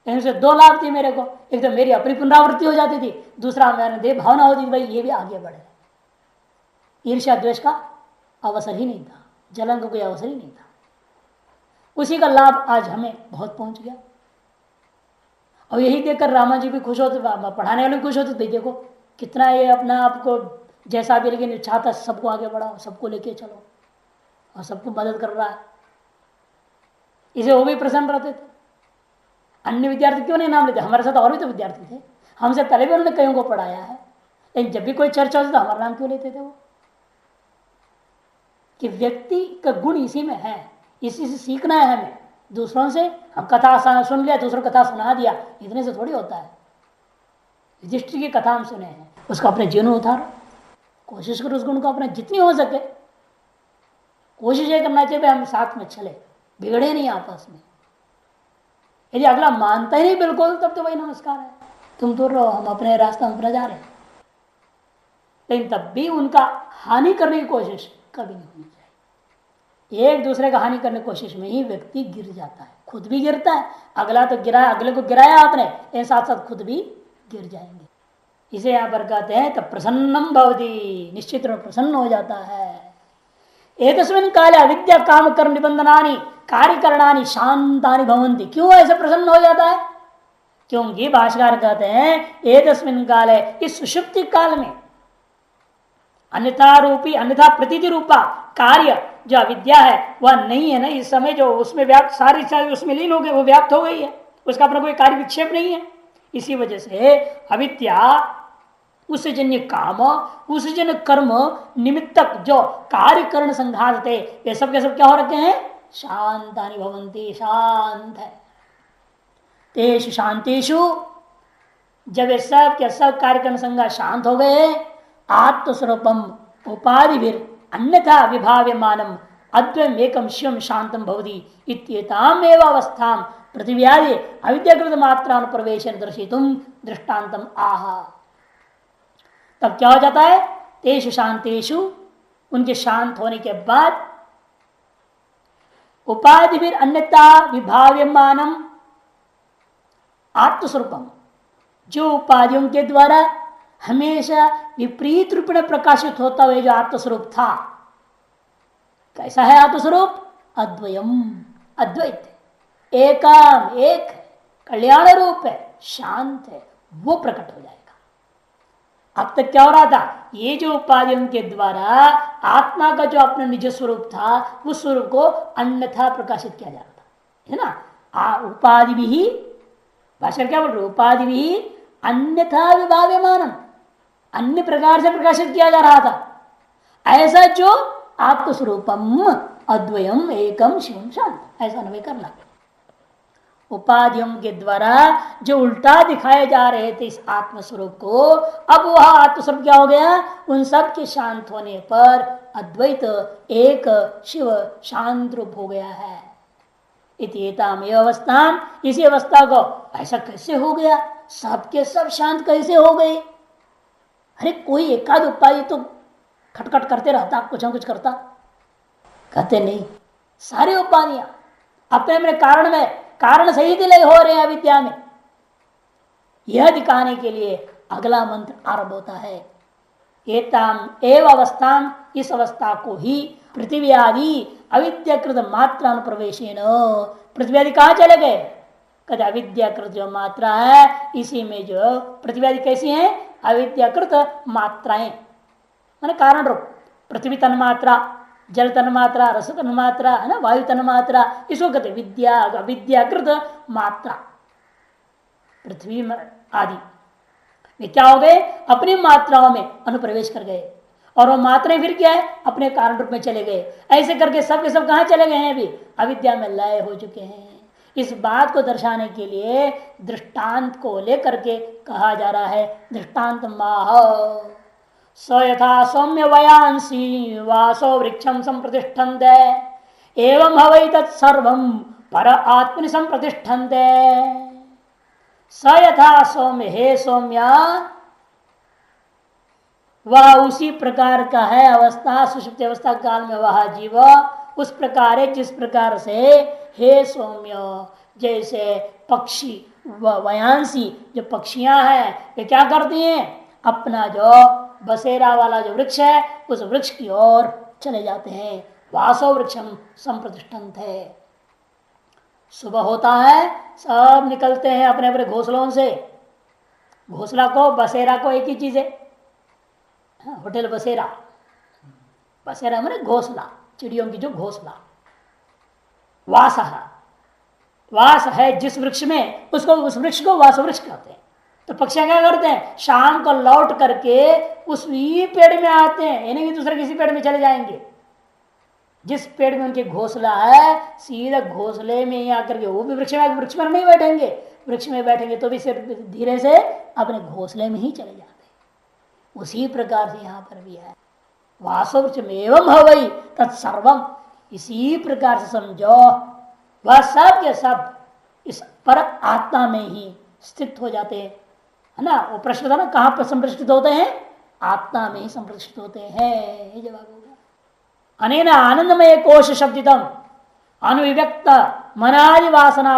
इनसे दो लाभ थी मेरे को, एक तो मेरी अपनी पुनरावृत्ति हो जाती थी, दूसरा मैंने दे भावना होती थी भाई ये भी आगे बढ़े। ईर्ष्या द्वेष का अवसर ही नहीं था, जलन का कोई अवसर ही नहीं था। उसी का लाभ आज हमें बहुत पहुंच गया। और यही देखकर रामा जी भी खुश होते, पढ़ाने वाले भी खुश होते, भाई देखो कितना ये अपना आपको जैसा भी, लेकिन चाहता सबको आगे बढ़ाओ, सबको लेके चलो और सबको मदद कर रहा है, इसे वो भी प्रसन्न रहते थे। अन्य विद्यार्थी क्यों नहीं नाम लेते, हमारे साथ और भी तो विद्यार्थी थे, हमसे पहले भी उन्होंने कईयों को पढ़ाया है, लेकिन जब भी कोई चर्चा होती तो हमारा नाम क्यों लेते थे वो? कि व्यक्ति का गुण इसी में है, इसी से सीखना है हमें। दूसरों से हम कथा सुन लिया, दूसरों को कथा सुना दिया, इतने से थोड़ी होता है। युधिष्ठिर की कथा हम सुने हैं, उसको अपने जीवन में उतारो, कोशिश करो उस गुण को अपने जितनी हो सके। कोशिश ये करना चाहिए हम साथ में चले, बिगड़े नहीं आपस में। यदि अगला मानता ही नहीं बिल्कुल, तब तो भाई नमस्कार है, तुम दूर रहो, हम अपने रास्ता में अपना जा रहे हैं। लेकिन तब भी उनका हानि करने की कोशिश कभी नहीं होनी चाहिए। एक दूसरे का हानि करने की कोशिश में ही व्यक्ति गिर जाता है, खुद भी गिरता है। अगला तो गिराया, अगले को गिराया आपने, लेकिन साथ साथ खुद भी गिर जाएंगे। इसे यहां पर कहते हैं तब प्रसन्नम भवति, निश्चित रूप प्रसन्न हो जाता है। एतस्मिन् काले अविद्या काम कर्म निबंधनानि कार्यकरणानि शांतानि भवन्ति। क्यों ऐसे प्रसन्न हो जाता है? क्योंकि भाष्यकार कहते हैं एतस्मिन् काले, इस सुषुप्ति काल में अन्यथा रूपी, अन्यथा प्रतीति रूपा कार्य जो अविद्या है वह नहीं है ना इस समय, जो उसमें व्याप्त सारी सारी उसमें लीन हो गई, वो व्याप्त हो गई है, उसका अपना कोई कार्य विक्षेप नहीं है। इसी वजह से अविद्या उससे जन्य काम, उससे जन्य कर्म निमित्तक जो कार्य करण संघात थे, ये सब के सब क्या हो रखे हैं? शांतानि भवन्ति, शांत है। तेषु शांतिषु, जब ये सब के सब कार्य करण संघात शांत हो गए, आत्मस्वरूपम उपाधिभिर अन्यथा विभाव्यमानम अद्वयम एकम शिवम शांतम भवति इत्येतामेव अवस्थाम पृथिव्यादि अविद्याकृत मात्रा प्रवेशन दर्शितुम दृष्टान्तम आह। तब क्या हो जाता है? तेषु शांतेषु, उनके शांत होने के बाद, उपाधिभिर अन्यथा विभाव्यमानम आत्मस्वरूपम, जो उपाधियों के द्वारा हमेशा विपरीत रूप में प्रकाशित होता हुआ जो आत्मस्वरूप था, कैसा है आत्मस्वरूप? अद्वयम, अद्वैत, एकम, एक, कल्याण रूप है, शांत है, वो प्रकट हो जाएगा। अब तक क्या हो रहा था? ये जो उपाधियों के द्वारा आत्मा का जो अपना निज स्वरूप था, उस स्वरूप को अन्यथा प्रकाशित किया जा रहा था, है ना। उपाधि भी, भाषा क्या बोल रहे? उपाधि भी अन्यथा विभाव्यमान, अन्य प्रकार से प्रकाशित किया जा रहा था। ऐसा जो आत्मस्वरूपम अद्वयम एकम शिवम शांत, ऐसा अनुभव करना। उपाधियों के द्वारा जो उल्टा दिखाए जा रहे थे इस आत्मस्वरूप को, अब वह आत्मस्वरूप क्या हो गया? उन सब के शांत होने पर अद्वैत एक शिव शांत रूप हो गया है। अवस्था, इसी अवस्था को ऐसा कैसे हो गया? सबके सब शांत कैसे हो गए? अरे कोई एकाध उपाधि तो खटखट करते रहता, कुछ न कुछ करता, कहते नहीं। सारी उपाधियां अपने अपने कारण में कारण सहित लय हो रहे हैं अविद्या में। यह दिखाने के लिए अगला मंत्र आरंभ होता है। एताम एव अवस्थाम, इस अवस्था को ही पृथ्वी आदि अविद्याकृत मात्रा प्रवेशन, पृथ्वी आदि कहाँ चले गए? कहते अविद्याकृत जो मात्रा है इसी में जो पृथ्वी आदि कैसी है? अविद्याकृत मात्राएं, माने कारण रूप। पृथ्वी तन्मात्रा, जल तन्मात्रा, रस तन्मात्रा है ना, वायु तन्मात्रा, इसको कहते विद्या अविद्याकृत मात्रा। पृथ्वी आदि वे क्या हो गए? अपनी मात्राओं में अनुप्रवेश कर गए और वो मात्राएं फिर क्या है? अपने कारण रूप में चले गए। ऐसे करके सब के सब कहां चले गए हैं? अभी अविद्या में लय हो चुके हैं। इस बात को दर्शाने के लिए दृष्टांत को लेकर के कहा जा रहा है। दृष्टांत माह स यथा सौम्य वयांसी वासो वृक्षम संप्रतिष्ठन्ते एवं हवै तत्सर्वं पर आत्मनि संप्रतिष्ठन्ते। स यथा सौम्य, हे सौम्या, वह उसी प्रकार का है अवस्था, सुषुप्ति अवस्था काल में वह जीव उस प्रकार है जिस प्रकार से हे सौम्य, जैसे पक्षी वयांसी जो पक्षियां हैं वे क्या करती हैं? अपना जो बसेरा वाला जो वृक्ष है उस वृक्ष की ओर चले जाते हैं। वासो वृक्षम संप्रतिष्ठन थे। सुबह होता है, सब निकलते हैं अपने अपने घोंसलों से। घोंसला को बसेरा को एक ही चीज है, होटल बसेरा। बसेरा मैंने घोंसला, चिड़ियों की जो घोंसला। वास वास है जिस वृक्ष में, उसको उस वृक्ष को वास वृक्ष कहते हैं। तो पक्षियां क्या करते हैं? शाम को लौट करके उसी पेड़ में आते हैं, यानी कि दूसरे किसी पेड़ में चले जाएंगे। जिस पेड़ में उनके घोंसला है सीधा घोंसले में ही आकर के वो भी वृक्ष में नहीं बैठेंगे। वृक्ष में बैठेंगे तो भी सिर्फ धीरे से अपने घोंसले में ही चले जाते। उसी प्रकार से यहां पर भी है। वासवृक्षमेवं हवै तत्सर्वम, इसी प्रकार से समझो वह सब के सब इस पर आत्मा में ही स्थित हो जाते हैं, है ना। वो प्रश्न था ना, कहां पर संप्रतिष्ठित होते हैं? आत्मा में ही संप्रतिष्ठित होते हैं। ये जवाब होगा। अनेन आनंदमय कोश शब्दितम अनुविव्यक्त मनादि वासना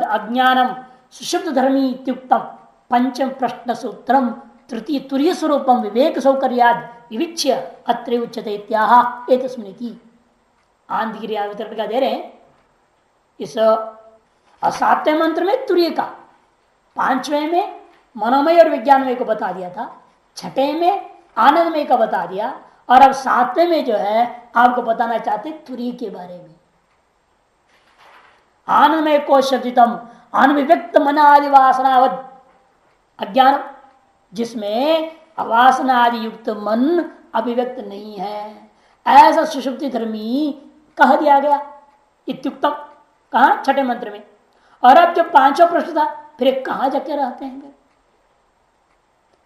अज्ञानम सुषुप्त धर्मी इत्युक्तम पंचम प्रश्न सूत्रम तृतीय तुरीय स्वरूपम विवेक सौकर्याद विविच्य अत्र उच्यते इत्याह एतस्मिनिति। आंधगिरी वितरण का दे रहे हैं। इस 7वें मंत्र में तुरीय का, 5वें में मनोमय और विज्ञानमय को बता दिया था, 6ठे में आनंदमय का बता दिया, और अब 7वें में जो है आपको बताना चाहते तुरीय के बारे में। आनंदमय को शब्दितम अनविव्यक्त मनादि वासनावद अज्ञान, जिसमें अवासना आदि युक्त मन अभिव्यक्त नहीं है, ऐसा सुषुप्ति धर्मी कह दिया गया। इत्युक्तम कहा? 6ठे मंत्र में। और अब जो 5वां प्रश्न था फिर कहां जाके रहते हैं?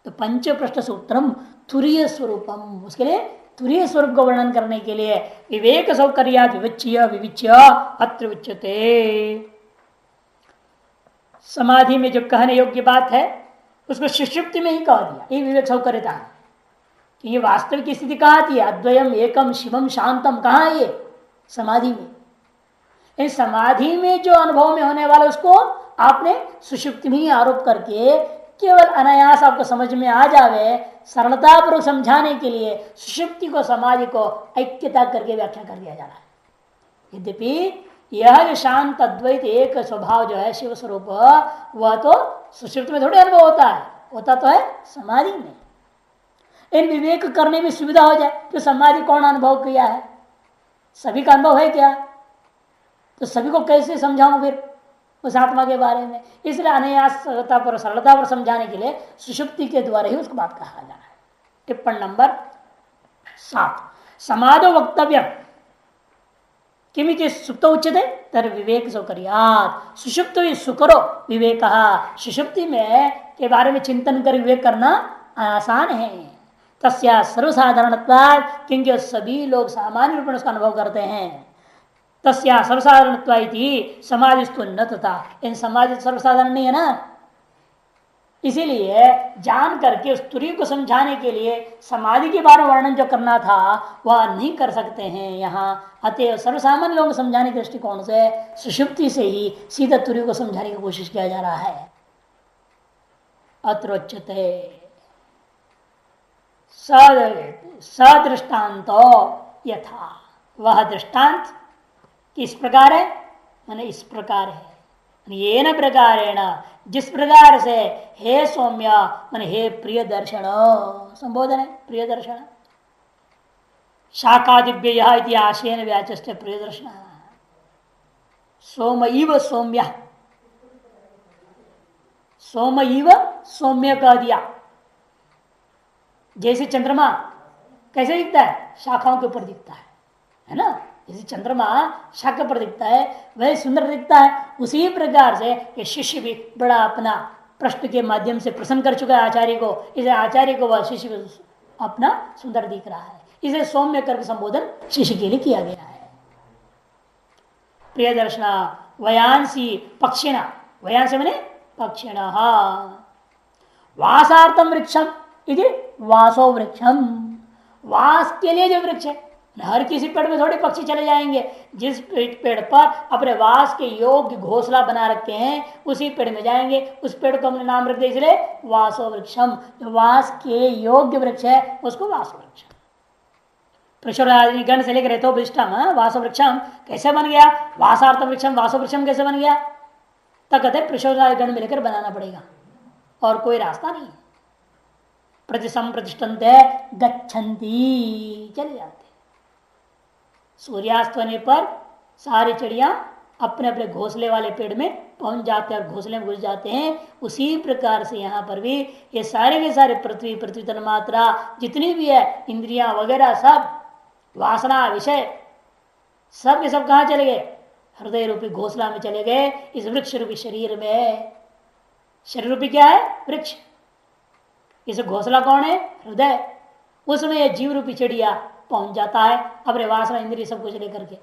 तो पंच प्रश्न सूत्रम तुरीय स्वरूपम, उसके लिए तुरीय स्वरूप को वर्णन करने के लिए विवेक सौकर्या विविच्य विविच्य अत्र उच्यते। समाधि में जो कहने योग्य बात है उसको सुषुप्ति में ही कह दिया। ये विवेक सौकर्यता है कि ये वास्तविक स्थिति कहाँ थी? अद्वयम एकम शिवम शांतम, कहाँ है ये? समाधि में। इस समाधि में जो अनुभव में होने वाला उसको आपने सुषुप्ति में ही आरोप करके केवल अनायास आपको समझ में आ जावे, सरलतापूर्वक समझाने के लिए सुषुप्ति को समाधि को ऐक्यता करके व्याख्या कर दिया जा रहा है। यद्यपि यह जो शांत अद्वैत एक स्वभाव जो है शिव स्वरूप, वह तो सुषुप्ति में थोड़ी अनुभव होता है, होता तो है समाधि में। इन विवेक करने में सुविधा हो जाए कि समाधि कौन अनुभव किया है, सभी का अनुभव है क्या? तो सभी को कैसे समझाऊं फिर उस आत्मा के बारे में? इसलिए अनायास सरलता पर समझाने के लिए सुषुप्ति के द्वारा ही उसको बात कहा जा रहा है। टिप्पण नंबर 7, समाधो वक्तव्य किमिति सुप्त उच्यते तर विवेक सो करियात। सुषुप्त सुकरो विवेक, सुषुप्ति में के बारे में चिंतन कर विवेक करना आसान है। तस्या सर्वसाधारणत्वाद, क्योंकि सभी लोग सामान्य रूप में उसका अनुभव करते हैं। तस्या सर्वसाधारणत्वाइति समाधिस्तु न तथा, इन समाधि सर्वसाधारण नहीं है ना, इसीलिए जान करके उस तुरी को समझाने के लिए समाधि के बारे में वर्णन जो करना था वह नहीं कर सकते हैं यहाँ। अतएव सर्वसामान्य लोगों को समझाने के दृष्टिकोण से सुषुप्ति से ही सीधा तुरी को समझाने की कोशिश किया जा रहा है। अत्रोच्यते सदृष्टान्त यथा, वह दृष्टांत किस प्रकार है, माने इस प्रकार है। ये न प्रकारेण, जिस प्रकार से हे सौम्य माने हे प्रिय दर्शन, संबोधन है प्रिय दर्शन। शाखादिव्य इति आशयन व्याचष्ट प्रिय दर्शन। सोम इव सौम्य, सोम इव सौम्य कह दिया। जैसे चंद्रमा कैसे दिखता है, शाखाओं के ऊपर दिखता है ना। जैसे चंद्रमा शाखा पर दिखता है वह सुंदर दिखता है, उसी प्रकार से ये शिष्य भी बड़ा अपना प्रश्न के माध्यम से प्रसन्न कर चुका है आचार्य को, इसे आचार्य को वह शिष्य को अपना सुंदर दिख रहा है। इसे सौम्य करके संबोधन शिष्य के लिए किया गया है। प्रिय दर्शना वयांसी पक्षिणा, वयांस मैंने पक्षिणा, वासार्थम वृक्षम इति वासो वृक्षम, वास के लिए जो वृक्ष है। हर किसी पेड़ में थोड़े पक्षी चले जाएंगे, जिस पेड़ पर अपने वास के योग्य घोंसला बना रखे हैं उसी पेड़ में जाएंगे। उस पेड़ को हमने नाम रख दिया इसलिए वासो वृक्षम, जो वास के योग्य वृक्ष है उसको वासो वृक्षम। गण से लेकर तो वृक्षम वासो वृक्षम कैसे बन गया, वासार्थ वृक्षम वासो वृक्षम कैसे बन गया, तब कहते प्रशोरादि गण में लेकर बनाना पड़ेगा और कोई रास्ता नहीं। प्रतिसम प्रतिष्ठन्त गच्छन्ति, चले जाते। सूर्यास्त होने पर सारी चिड़िया अपने अपने घोंसले वाले पेड़ में पहुंच जाते हैं और घोंसले में घुस जाते हैं। उसी प्रकार से यहाँ पर भी ये सारे के सारे पृथ्वी, पृथ्वी तन मात्रा जितनी भी है, इंद्रियां वगैरह सब, वासना विषय सब के सब कहाँ चले गए, हृदय रूपी घोंसला में चले गए। इस वृक्ष रूपी शरीर में, शरीर रूपी क्या है, वृक्ष। इस घोंसला कौन है, हृदय। उसमें यह जीव रूपी चिड़िया पहुंच जाता है अपने वासना इंद्रिय सब कुछ लेकर के।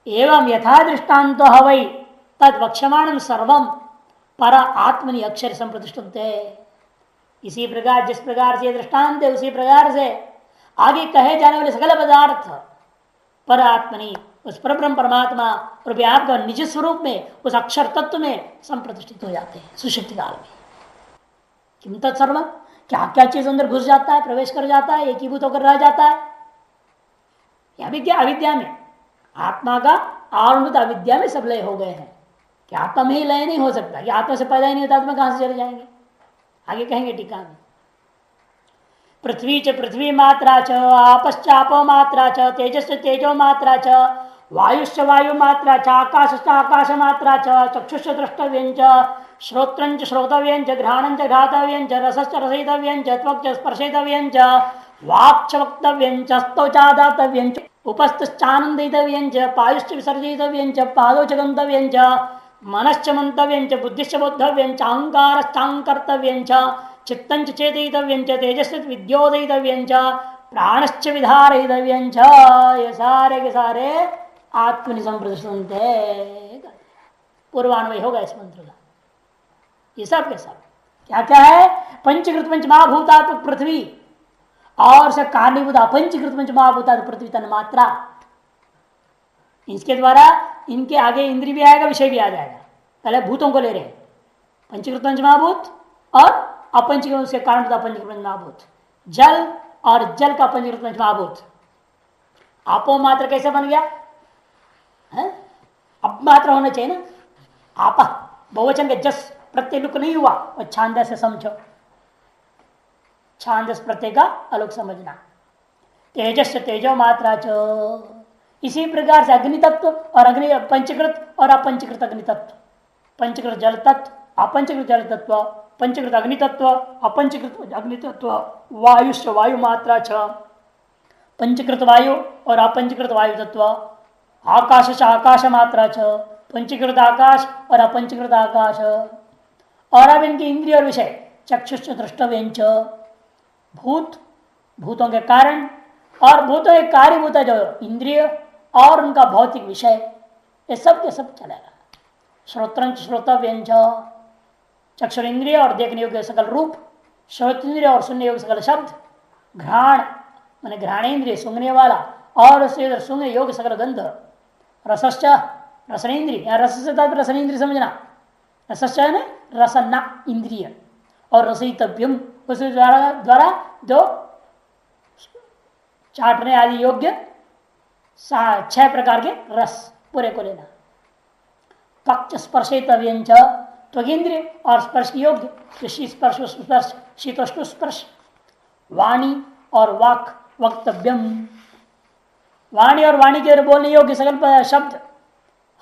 एवं यथा दृष्टान्तो हवै तद वक्ष्यमाणं सर्वम पर आत्मनि अक्षर संप्रतिष्ठन्ते। इसी प्रकार जिस प्रकार से दृष्टांत है उसी प्रकार से आगे कहे जाने वाले सकल पदार्थ पर आत्मनि, उस परब्रह्म परमात्मा और व्याप का निज स्वरूप में, उस अक्षर तत्व में संप्रतिष्ठित हो जाते हैं सुषुप्ति काल में। किम तत्सर्वम, क्या क्या चीज अंदर घुस जाता है, प्रवेश कर जाता है, एकीभूत होकर रह जाता है। यह भी क्या, अविद्या में, आत्मा का आरंभित अविद्या में सब लय हो गए हैं कि आत्मा में ही लय नहीं हो सकता, कि आत्मा से पैदा ही नहीं होता, आत्मा कहां से चले जाएंगे, आगे कहेंगे टीका में। पृथ्वी च पृथ्वी मात्रा च, आपश्चापो मात्रा च, तेजस् तेजो मात्रा च, वायुश्च वायु मात्रा च, आकाशश्च आकाश मात्रा च, चक्षुश्च द्रष्टव्यं च, श्रोत्रंच श्रोतव्यं च, घ्राणंच घ्रातव्यं च, रसश्च रसयितव्यं च, त्वक्च स्पर्शयितव्यं च, वाक्च वक्तव्यं च, स्तौचा दातव्यं च, उपस्थश्चानन्दितव्यं च, पायुश्च विसर्जयितव्यं च, पादौ च गन्तव्यं च, मनश्च मन्तव्यं च, बुद्धिश्च बोद्धव्यं च, अहंकारश्चाहंकर्तव्यं च, चित्तंच चेतयितव्यं च, तेजश्च विद्योदयितव्यं च, प्राणश्च विधारयितव्यं च। ये सारे के सारे आत्मनि संप्रतिष्ठन्ते, पूर्वान्वय होगा इस मंत्र का। ये सब के सब क्या क्या है, पंचकृत पंचमहाभूतात्मक पृथ्वी और से कारणीभूत अपंचकृत पंचमहाभूतात्मक पृथ्वी तन मात्रा, इसके द्वारा इनके आगे इंद्रिय भी आएगा, विषय भी आ जाएगा। पहले भूतों को ले रहे हैं, पंचकृत पंचमहाभूत और अपंचकृत से कारणभूत अपंचकृत पंचमहाभूत, जल और जल का पंचकृत पंचमहाभूत। आपो मात्र कैसे बन गया है, अप मात्र होना चाहिए ना, आपा बहुवचन के जस प्रत्यय लुक नहीं हुआ, और छांदस से समझो, छांदस प्रत्यय का अलग समझना। तेजस तेजो मात्रा च, इसी प्रकार से अग्नि तत्व और अग्नि पंचकृत और अपंचकृत अग्नि तत्व, पंचकृत जल तत्व, अपंचकृत जल तत्व, पंचकृत अग्नि तत्व, अपंचकृत अग्नि तत्व, वायुश्च वायु मात्रा च, पंचकृत वायु और अपंचकृत वायु तत्व, आकाश च आकाश मात्रा च पंचीकृत आकाश और अपंचीकृत आकाश। और अब इनकी इंद्रिय और विषय चक्षुष द्रष्टव्यंच भूत, भूतों के कारण और भूतों के कार्यभूत जो इंद्रिय और उनका भौतिक विषय, ये सब के सब चलेगा। श्रोत्रंच श्रोतव्यंच चक्षुर इंद्रिय और देखने योग्य सकल रूप, श्रोतेंद्रिय और सुनने योग्य सकल शब्द, घ्राण माने घ्राणेन्द्रिय सूंघने वाला और उससे सूंघने योग्य सकल गंध, रसश्च रसनेन्द्रिय, या रस से तात्पर्य रसनेन्द्रिय समझना, रसश्च है रसना इंद्रिय, और रसयितव्यम उस द्वारा जो चाटने आदि योग्य 6 प्रकार के रस पूरे को लेना। पक्ष स्पर्शितव्यंच त्वगिंद्रिय और स्पर्श योग्य स्पर्श स्पर्श शीतोष्ण स्पर्श, वाणी और वाक वक्तव्यम, वाणी और वाणी के बोलने योग्य सकल शब्द,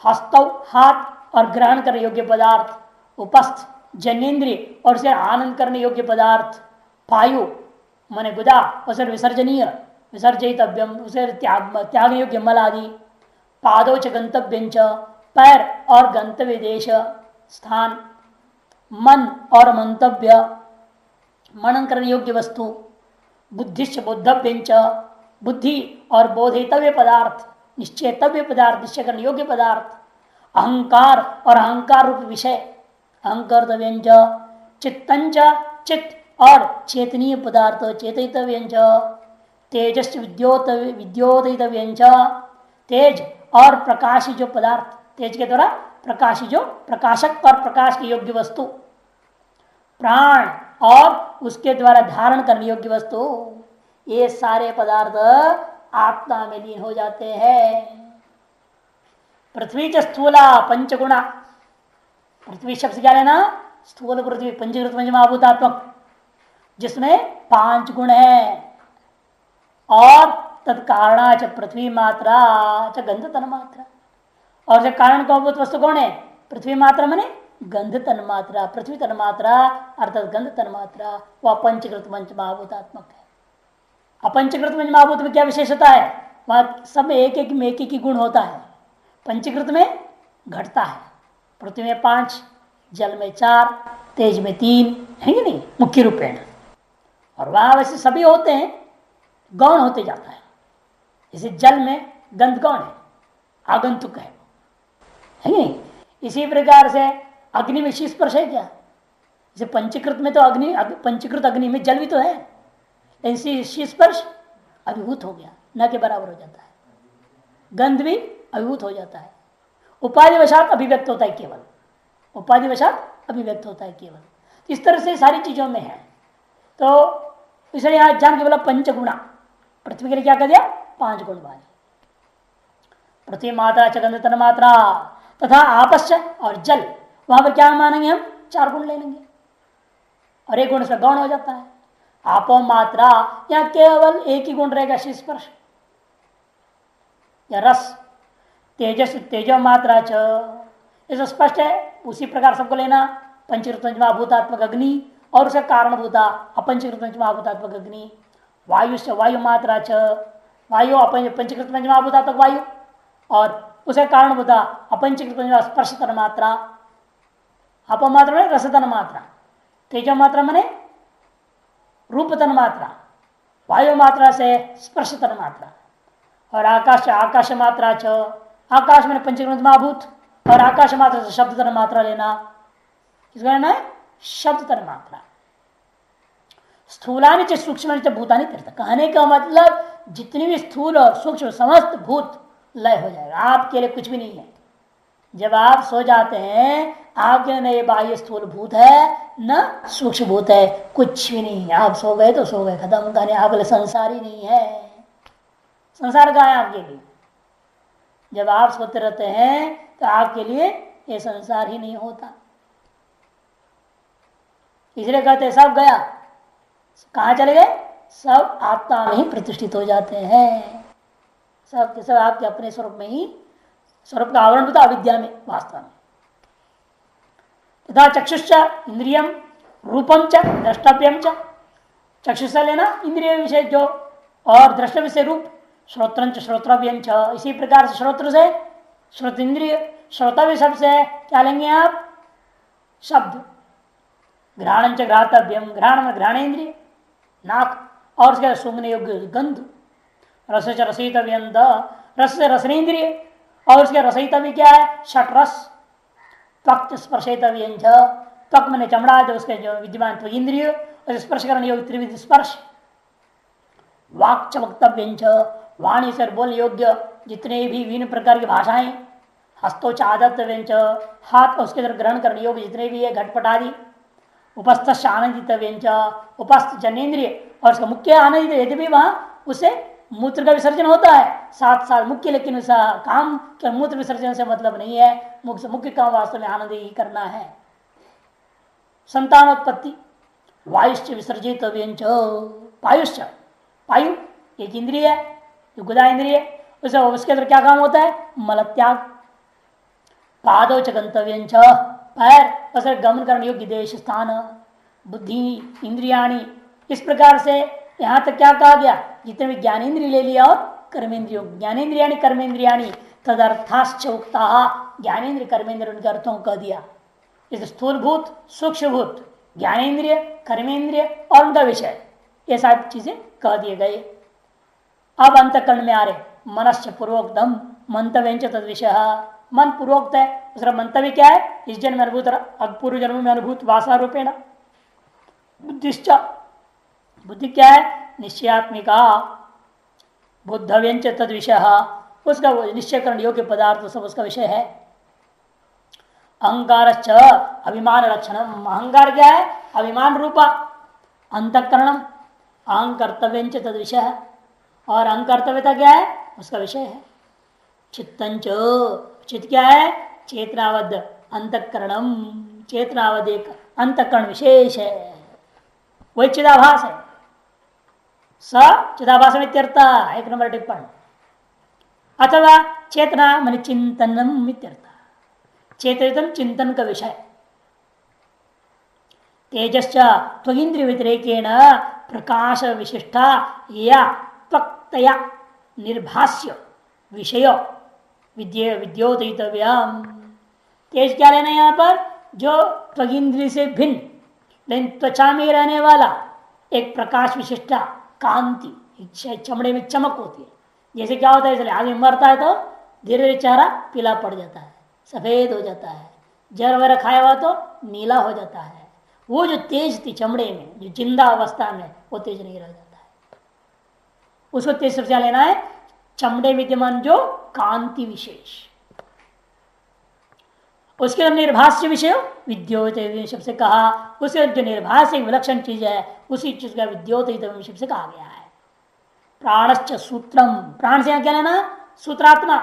हस्तव हाथ और ग्रहण करने योग्य पदार्थ, उपस्थ जनेन्द्रिय और उसे आनंद करने योग्य पदार्थ, पायु माने गुदा उसे विसर्जनीय विसर्जितव्यम उसे त्याग योग्य मल आदि, पादोच गंतव्यंच पैर और गंतव्य देश स्थान, मन और मंतव्य मनन करने योग्य वस्तु, बुद्धिश्च बोद्धव्यंच बुद्धि और बोधितव्य पदार्थ, निश्चेतव्य पदार्थ निश्चय करने योग्य पदार्थ, अहंकार और अहंकार रूप विषय अहंकर्तव्यंच, चित्तंच चित्त और चेतनीय पदार्थ चेतितव्यंच, तेजस् विद्योतितव्यंच तेज और प्रकाशी जो पदार्थ, तेज के द्वारा प्रकाशी जो प्रकाशक और प्रकाश के योग्य वस्तु, प्राण और उसके द्वारा धारण करने योग्य वस्तु, ये सारे पदार्थ आत्मा में लीन हो जाते हैं। पृथ्वी च स्थूला पंचगुणा, पृथ्वी शब्द क्या लेना, स्थूल पृथ्वी पंचीकृत पंचमहाभूतात्मक, जिसमें 5 गुण है, और तत्कारणा च पृथ्वी मात्रा च गंध तन मात्रा, और जो कारण का वस्तु कौन है, पृथ्वी मात्रा माने गंध तन मात्रा, पृथ्वी तन मात्रा अर्थात गंध तन मात्रा, वह पंचकृत पंचमहाभूतात्मक है। अपंचकृत पंचमहाभूत में क्या विशेषता है, वह सब में एक एक ही गुण होता है। पंचीकृत में घटता है, पृथ्वी में 5, जल में 4, तेज में 3 है कि नहीं मुख्य रूपेण, और वहां वैसे सभी होते हैं, गौण होते जाता है। जैसे जल में गंध कौन है, आगंतुक है कि नहीं। इसी प्रकार से अग्नि में शीस्पर्श है क्या, जैसे पंचीकृत में तो अग्नि, पंचीकृत अग्नि में जल भी तो है, लेकिन शीस्पर्श अभिभूत हो गया, न के बराबर हो जाता है। गंध भी अभिभूत हो जाता है, उपाधिवशात अभिव्यक्त होता है, केवल उपाधिवशात अभिव्यक्त होता है केवल। इस तरह से सारी चीजों में है। तो इसलिए यहां जान के बोला पंचगुणा, पृथ्वी के लिए क्या कर दिया, 5 गुण वाली, पृथ्वी मात्रा च गंध तन मात्रा तथा आपश्च और जल, वहां पर क्या मानेंगे हम, 4 गुण ले लेंगे, और 1 गुण से गौण हो जाता है। आपो मात्रा, या केवल एक ही गुण रहेगा, स्पर्श या रस। तेजस तेजो मात्रा च, ये स्पष्ट है, उसी प्रकार सबको लेना। पंचकृत पंचमहाभूतात्मक अग्नि और उसका कारणभूता अपंचकृत पंचमहाभूतात्मक अग्नि, वायु से वायु मात्रा च, वायु पंचकृत पंचमहाभूतात्मक वायु और उसका कारणभूता अपंचकृत पंचमहा स्पर्श तन मात्रा, अपमात्रा में रस तन मात्रा, तेजो मात्रा मने रूप तन मात्रा, वायु मात्रा से स्पर्श तन मात्रा, और आकाश आकाश मात्रा च, आकाश में पंचकृत महाभूत और आकाश मात्रा से शब्द तन मात्रा लेना, किसको लेना है, शब्द तन मात्रा। स्थूलानि च सूक्ष्म भूतानि तीर्थ, कहने का मतलब जितनी भी स्थूल और सूक्ष्म समस्त भूत लय हो जाएगा, आपके लिए कुछ भी नहीं है। जब आप सो जाते हैं, आपके न ये बाह्य स्थूल भूत है न सूक्ष्म भूत है, कुछ भी नहीं है। आप सो गए तो सो गए, खत्म, कहने आपके संसार ही नहीं है। संसार कहाँ है आपके लिए, जब आप सोते रहते हैं तो आपके लिए ये संसार ही नहीं होता। इसलिए कहते सब गया, कहाँ चले गए, सब आत्मा में ही प्रतिष्ठित हो जाते हैं। सब के सब आपके अपने स्वरूप में ही, स्वरूप का आवरण होता अविद्या में, वास्तव में। तथा चक्षुष इंद्रियम रूपम च द्रष्टव्यम च, चक्षुष लेना इंद्रिय विषय जो, और द्रष्टव्य से रूप, श्रोत्रंच श्रोत्रव्यंच, इसी प्रकार से श्रोत्र से श्रोत इंद्रिय, श्रोतव्य शब्द से क्या लेंगे आप? शब्द। घ्राणंच घ्रातव्यम, घ्राण में घ्राणेन्द्रिय नाक, और उसके सूंघने योग्य गंध। रस रसयितव्यंत, रस से रसनेन्द्रिय, और उसके रसयितव्य क्या है? षट रस। त्वक स्पर्शितव्यंच, त्वक मैंने चमड़ा जो उसके जो विद्यमान त्वक इंद्रिय, और स्पर्श करने योग्य त्रिविध स्पर्श। वाक् च वक्तव्यंच, वाणी से बोल योग्य जितने भी विभिन्न प्रकार की भाषाएं। हस्तोच आदत्तव्यंच, हाथ उसके तरफ ग्रहण करने योग्य जितने भी है घटपट आदि। उपस्थ आनंदितव्यंच, उपस्थ जनेन्द्रिय, और उसका मुख्य आनंदित, यदि भी वहां उसे मूत्र का विसर्जन होता है साथ साथ मुख्य, लेकिन उस काम के मूत्र विसर्जन से मतलब नहीं है, मुख्य काम वास्तव में आनंद ही करना है। संतानोत्पत्ति, वायुश्च विसर्जित व्यंच, वायुश्च, वायु एक इंद्रिय है जो गुदा इंद्रिय, उसके अंदर क्या काम होता है? मलत्याग। पादौ च गंतव्यंच, पैर असर गमन करने योग्य देश स्थान। बुद्धि इंद्रियाणी, इस प्रकार से यहां तक क्या कहा गया? जितने भी ज्ञानेन्द्रिय ले लिया और कर्मेंद्रियों, ज्ञानेन्द्रियाणी कर्मेंद्रियाणी तदर्थाश्च उक्ता, ज्ञानेन्द्रिय कर्मेंद्रिय उनके अर्थों को कह दिया। इस स्थूलभूत सूक्ष्मभूत ज्ञानेन्द्रिय कर्मेंद्रिय और उनका विषय, ये सारी चीजें कह दिए गए। अब अंतकरण में आ रहे, मनश्च पूर्वोक्तम मंतव्यंच तद विषय, मन पूर्वोक्त है, उसका मंतव्य क्या है? इस जन्म में अनुभूत, पूर्व जन्म में अनुभूत वासना रूपेण। बुद्धिश्च, बुद्धि क्या है? निश्चयात्मिका। बुद्धव्यंच तद विषय, उसका निश्चय करने योग्य पदार्थ सब उसका विषय है। अहंकारश्च अभिमान लक्षणम, अहंकार क्या है? अभिमान रूपा अंतकरणम। अहंकर्तव्यंच तद विषय, और अहंकर्तव्यता क्या है? उसका विषय है। चित्तंच, चित्त क्या है? चेतनावद अंतकरणम, चेतनावद एक अंतकरण विशेष है, वही चिदाभास है। स चिदाभास में त्यर्था, 1 नंबर टिप्पण। अथवा चेतना मन चिंतनम इत्यर्था, चेतन चिंतन का विषय। तेजश्च त्वगिंद्रिय व्यतिरेकेण प्रकाश विशिष्टा या त्वक्तया निर्भाष्य विषय विद्योतव्यम। तेज क्या लेना यहां पर? जो त्वगिंद्रिय से भिन्न लेकिन त्वचा में रहने वाला एक प्रकाश विशिष्टा कांति, चमड़े में चमक होती है। जैसे क्या होता है, इसलिए आदमी मरता है तो धीरे धीरे चेहरा पीला पड़ जाता है, सफेद हो जाता है, जहर वगैरह खाया हुआ तो नीला हो जाता है। वो जो तेज थी चमड़े में, जो जिंदा अवस्था में, वो तेज नहीं रह जाता है। उसको तेज सबसे लेना है चमड़े विद्यमान जो कांति विशेष, उसके निर्भाष्य विषय विद्योत शब्द से कहा। उसे जो निर्भाष्य विलक्षण चीज है उसी चीज का विद्योत शब्द से कहा गया है। प्राणश्च सूत्रम, प्राण से क्या लेना? सूत्रात्मा।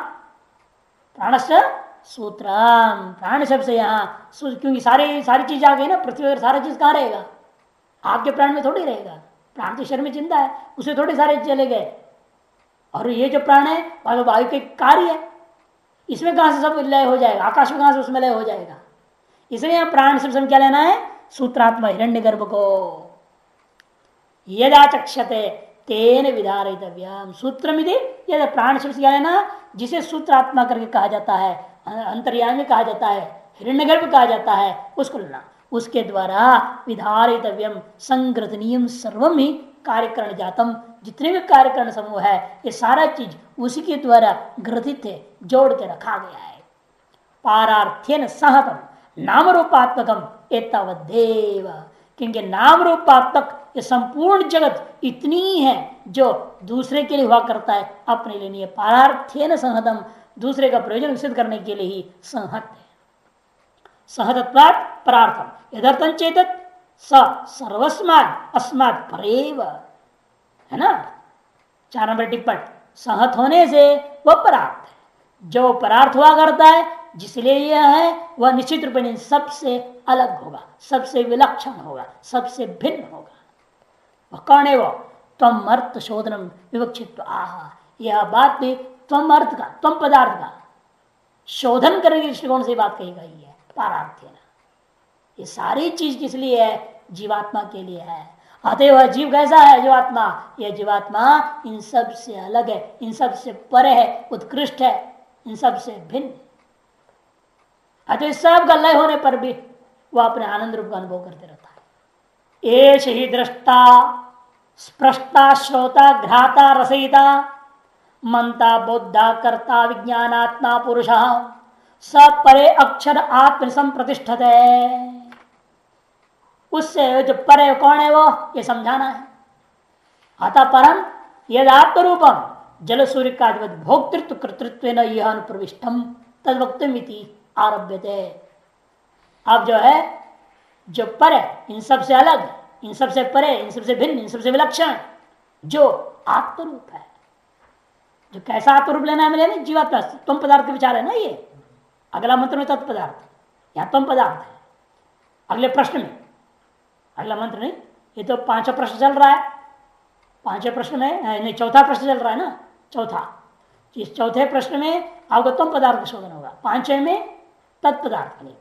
प्राणश्च सूत्रम, प्राण शब्द से यहाँ, क्योंकि सारी चीज आ गई ना, पृथ्वी पर सारी चीज कहाँ रहेगा? आपके प्राण में थोड़ी रहेगा, प्राण तो शरीर में जिंदा है, उसे थोड़े सारे चले गए। और ये जो प्राण है वायु के कार्य है, इसमें कहां से सब लय हो जाएगा? आकाश में कहां से उसमें लय हो जाएगा? इसलिए यहाँ प्राण शब्द क्या लेना है? सूत्रात्मा हिरण्यगर्भ को। यदा चक्षते तेन विधारितव्यम सूत्रमिति, यदि प्राण शब्द क्या लेना? जिसे सूत्रात्मा करके कहा जाता है, अंतर्यामी कहा जाता है, हिरण्यगर्भ कहा जाता है, उसको लेना। उसके द्वारा विधारितव्यम संग्रहणीयम सर्वम ही कार्यकरण जातम, जितने भी कार्यकरण समूह है ये सारा चीज उसी के द्वारा ग्रथित है, जोड़ के रखा गया है। पारार्थ्यन सहतम नाम रूपात्मकम एतावदेव, क्योंकि नाम रूपात्मक ये संपूर्ण जगत इतनी है जो दूसरे के लिए हुआ करता है, अपने लिए नहीं है। पारार्थ्यन सहतम, दूसरे का प्रयोजन विकसित करने के लिए ही संहत है। सहतत्वात् परार्थम यदर्थं चेतत स सर्वस्मात् अस्मात् परेव, है ना। 4 नंबर टिप्पण, सहत होने से वह परार्थ है, जो परार्थ हुआ करता है जिसलिए यह है वह निश्चित रूप में सबसे अलग होगा, सबसे विलक्षण होगा, सबसे भिन्न होगा। वह कौन है? वो त्वम अर्थ शोधनम विवक्षित आह, यह बात भी त्वम अर्थ का, त्वम पदार्थ का शोधन करने के दृष्टिकोण से बात कही गई है। पारार्थ्य ये सारी चीज किस लिए है? जीवात्मा के लिए है। अतएव जीव कैसा है? जीवात्मा, यह जीवात्मा इन सब से अलग है, इन सब से परे है, उत्कृष्ट है, इन सब से भिन्न। अतः सब का लय होने पर भी वह अपने आनंद रूप का अनुभव करते रहता है। एष ही दृष्टा स्पृष्टा श्रोता घ्राता रसयिता मंता बोधा कर्ता विज्ञानात्मा पुरुष स परे अक्षर आत्म संप्रतिष्ठित है। उससे जो परे कौन है वो ये समझाना है। अतः परम यद आत्मरूपम जल सूर्य का भोक्तृत्व कर्तृत्व न यह अनुप्रविष्टम तद वक्तमिति आरभ्यते। अब जो है जो पर है, इन सब से अलग, इन सब से परे, इन सब से भिन्न, इन सब से विलक्षण जो आत्मरूप है, जो कैसा आत्मरूप लेना है मिले जीवात्मा तुम पदार्थ के विचार है ना। ये अगला मंत्र में तत्पदार्थ, यहाँ तुम पदार्थ है। अगले प्रश्न में, अगला मंत्र नहीं, ये तो पांचवा प्रश्न चल रहा है। पांचवें प्रश्न में नहीं, चौथा प्रश्न चल रहा है ना, चौथा। इस चौथे प्रश्न में आपको तुम पदार्थ का शोधन होगा, पांचवें में तत्पदार्थ बनेगी।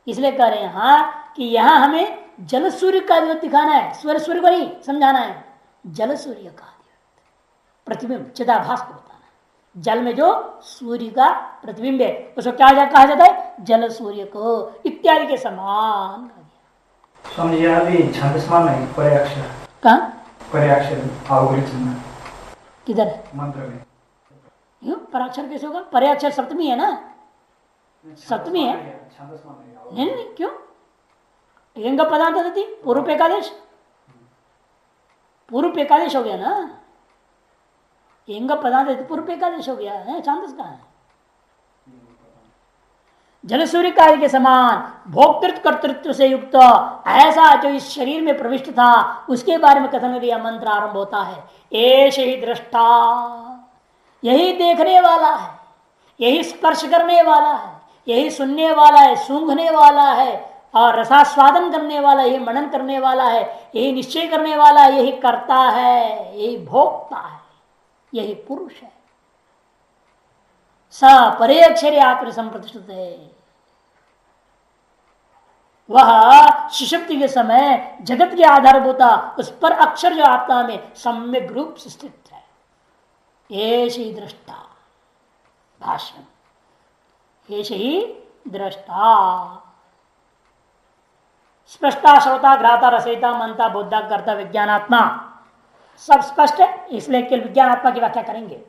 इसलिए कह रहे हैं हाँ कि यहां हमें जल सूर्य का अधिपत दिखाना है, सूर्य सूर्य को नहीं समझाना है, जल सूर्य का प्रतिबिंब चिदाभास को बताना है। जल में जो सूर्य का प्रतिबिंब है उसको क्या कहा जाता है? जल सूर्य को इत्यादि के समान। किधर है मंत्र में? क्यों पराक्षर कैसे होगा? पराक्षर सप्तमी है ना, सप्तमी है। नहीं नहीं क्यों? यंग पदार्थ देती पूर्व एकादेश, पूर्व एकादेश हो गया ना। यंग पदार्थ पूर्व एकादेश हो गया है, छांदस कहाँ है? जल सूर्य कार्य के समान भोक्तृत्व कर्तृत्व से युक्त ऐसा जो इस शरीर में प्रविष्ट था उसके बारे में कथन यह मंत्र आरंभ होता है। एष ही दृष्टा, यही देखने वाला है, यही स्पर्श करने वाला है, यही सुनने वाला है, सूंघने वाला है और रसास्वादन करने वाला, यही मनन करने वाला है, यही निश्चय करने वाला, यही करता है, यही भोक्ता है, यही पुरुष है। स परे अक्षरे आत्म संप्रतिष्ठित है। वह सुषुप्ति के समय जगत के आधारभूता उस पर अक्षर जो आत्मा में सम्यक रूप से स्थित है। एष ही दृष्टा, भाष्य एष ही दृष्टा स्पष्टा श्रोता घ्राता रसयिता मनता बोधा कर्ता विज्ञानात्मा। सब स्पष्ट है, इसलिए केवल विज्ञानात्मा की व्याख्या करेंगे।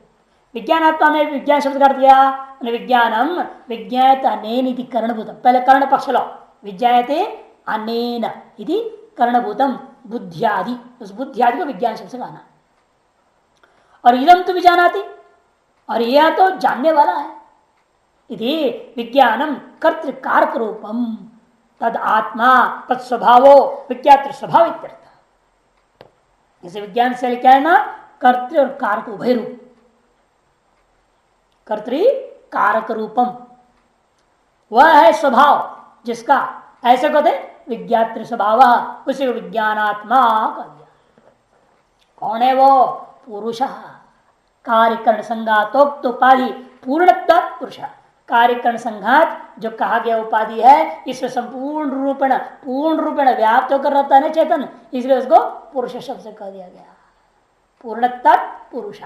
विज्ञानात्मा में विज्ञान शब्द कर दिया, विज्ञानम विज्ञात अनेन इति करणभूतम। पहले कर्ण पक्ष लो, विज्ञाते अनेन इति करणभूतम बुद्धियादि, उस बुद्धियादि को विज्ञान शब्द से कहना। और इदम तो विजानाति, और यह तो जानने वाला है। इति विज्ञानम कर्तृकारक रूपम तद आत्मा तत्स्वभावो विज्ञात स्वभाव इत्यर्थ। इसे विज्ञान से क्या है ना, कर्तृ और कारक उभय रूप, कर्तृ कारक रूपम वह है स्वभाव जिसका ऐसे कहते विज्ञात स्वभाव, उसी को विज्ञानात्मा कह दिया। कौन है वो? पुरुष। कार्यकरण संघातोक्त उपाधि पूर्णत्व पुरुष। कार्यकरण संघात जो कहा गया उपाधि है इसमें संपूर्ण पूर्ण रूपेण व्याप्त होकर रहता है ना चेतन, इसलिए उसको पुरुष शब्द से कह दिया गया। पूर्णत्व पुरुष।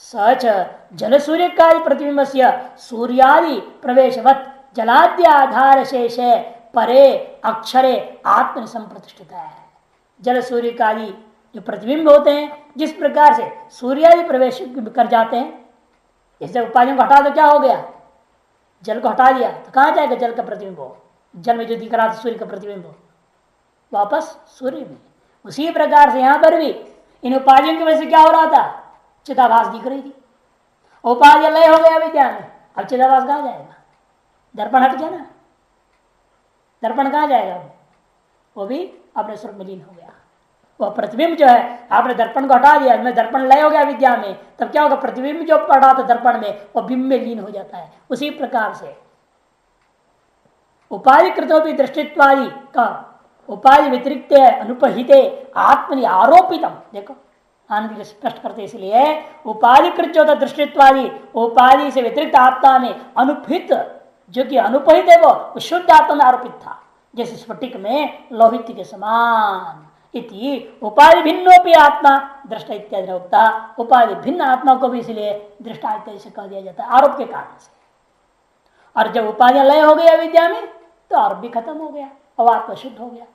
सच जल सूर्य का प्रतिबिंब से सूर्यादि प्रवेशवत जलाद्य आधार शेष परे अक्षरे आत्म संप्रतिष्ठित है। जल सूर्य का जो प्रतिबिंब होते हैं जिस प्रकार से सूर्यादि प्रवेश कर जाते हैं, जैसे उपाधियों को हटा दो क्या हो गया? जल को हटा दिया तो कहाँ जाएगा जल का प्रतिबिंब? जल में जो दिख रहा था सूर्य का प्रतिबिंब वापस सूर्य में। उसी प्रकार से यहां पर भी इन उपाधियों की वजह से क्या हो रहा था? चिदाभास दिख रही थी, उपाधि लय हो गया विद्या में, अब चिदाभास कहाँ जाएगा? दर्पण हट गया ना, दर्पण कहाँ जाएगा? वो भी अपने स्वरूप में लीन हो गया। वह प्रतिबिंब जो है आपने दर्पण को हटा दिया, मैं दर्पण लय हो गया विद्या में, तब क्या होगा? प्रतिबिंब जो पड़ा था दर्पण में वो बिंब में लीन हो जाता है। उसी प्रकार से उपाधि कृतो भी दृष्टित्वादि का उपाधि व्यतिरिक्त अनुपहिते आत्मनि आरोपितम। देखो आनंद स्पष्ट करते इसलिए उपाधिकृत जो था दृष्टित्वादि, उपाधि से व्यतिरिक्त आत्मा में अनुपहित जो कि अनुपहित है वो शुद्ध आत्मा में आरोपित था। जैसे स्फटिक में लोहित के समान। इति उपाधि भिन्नोपि आत्मा दृष्टा इत्यादि उक्ता। उपाधि भिन्न आत्मा को भी इसलिए दृष्टा इत्यादि से कह दिया जाता है आरोप के कारण से। और जब उपाधि लय हो गया विद्या में तो आरोप भी खत्म हो गया, अब आत्मा शुद्ध हो गया।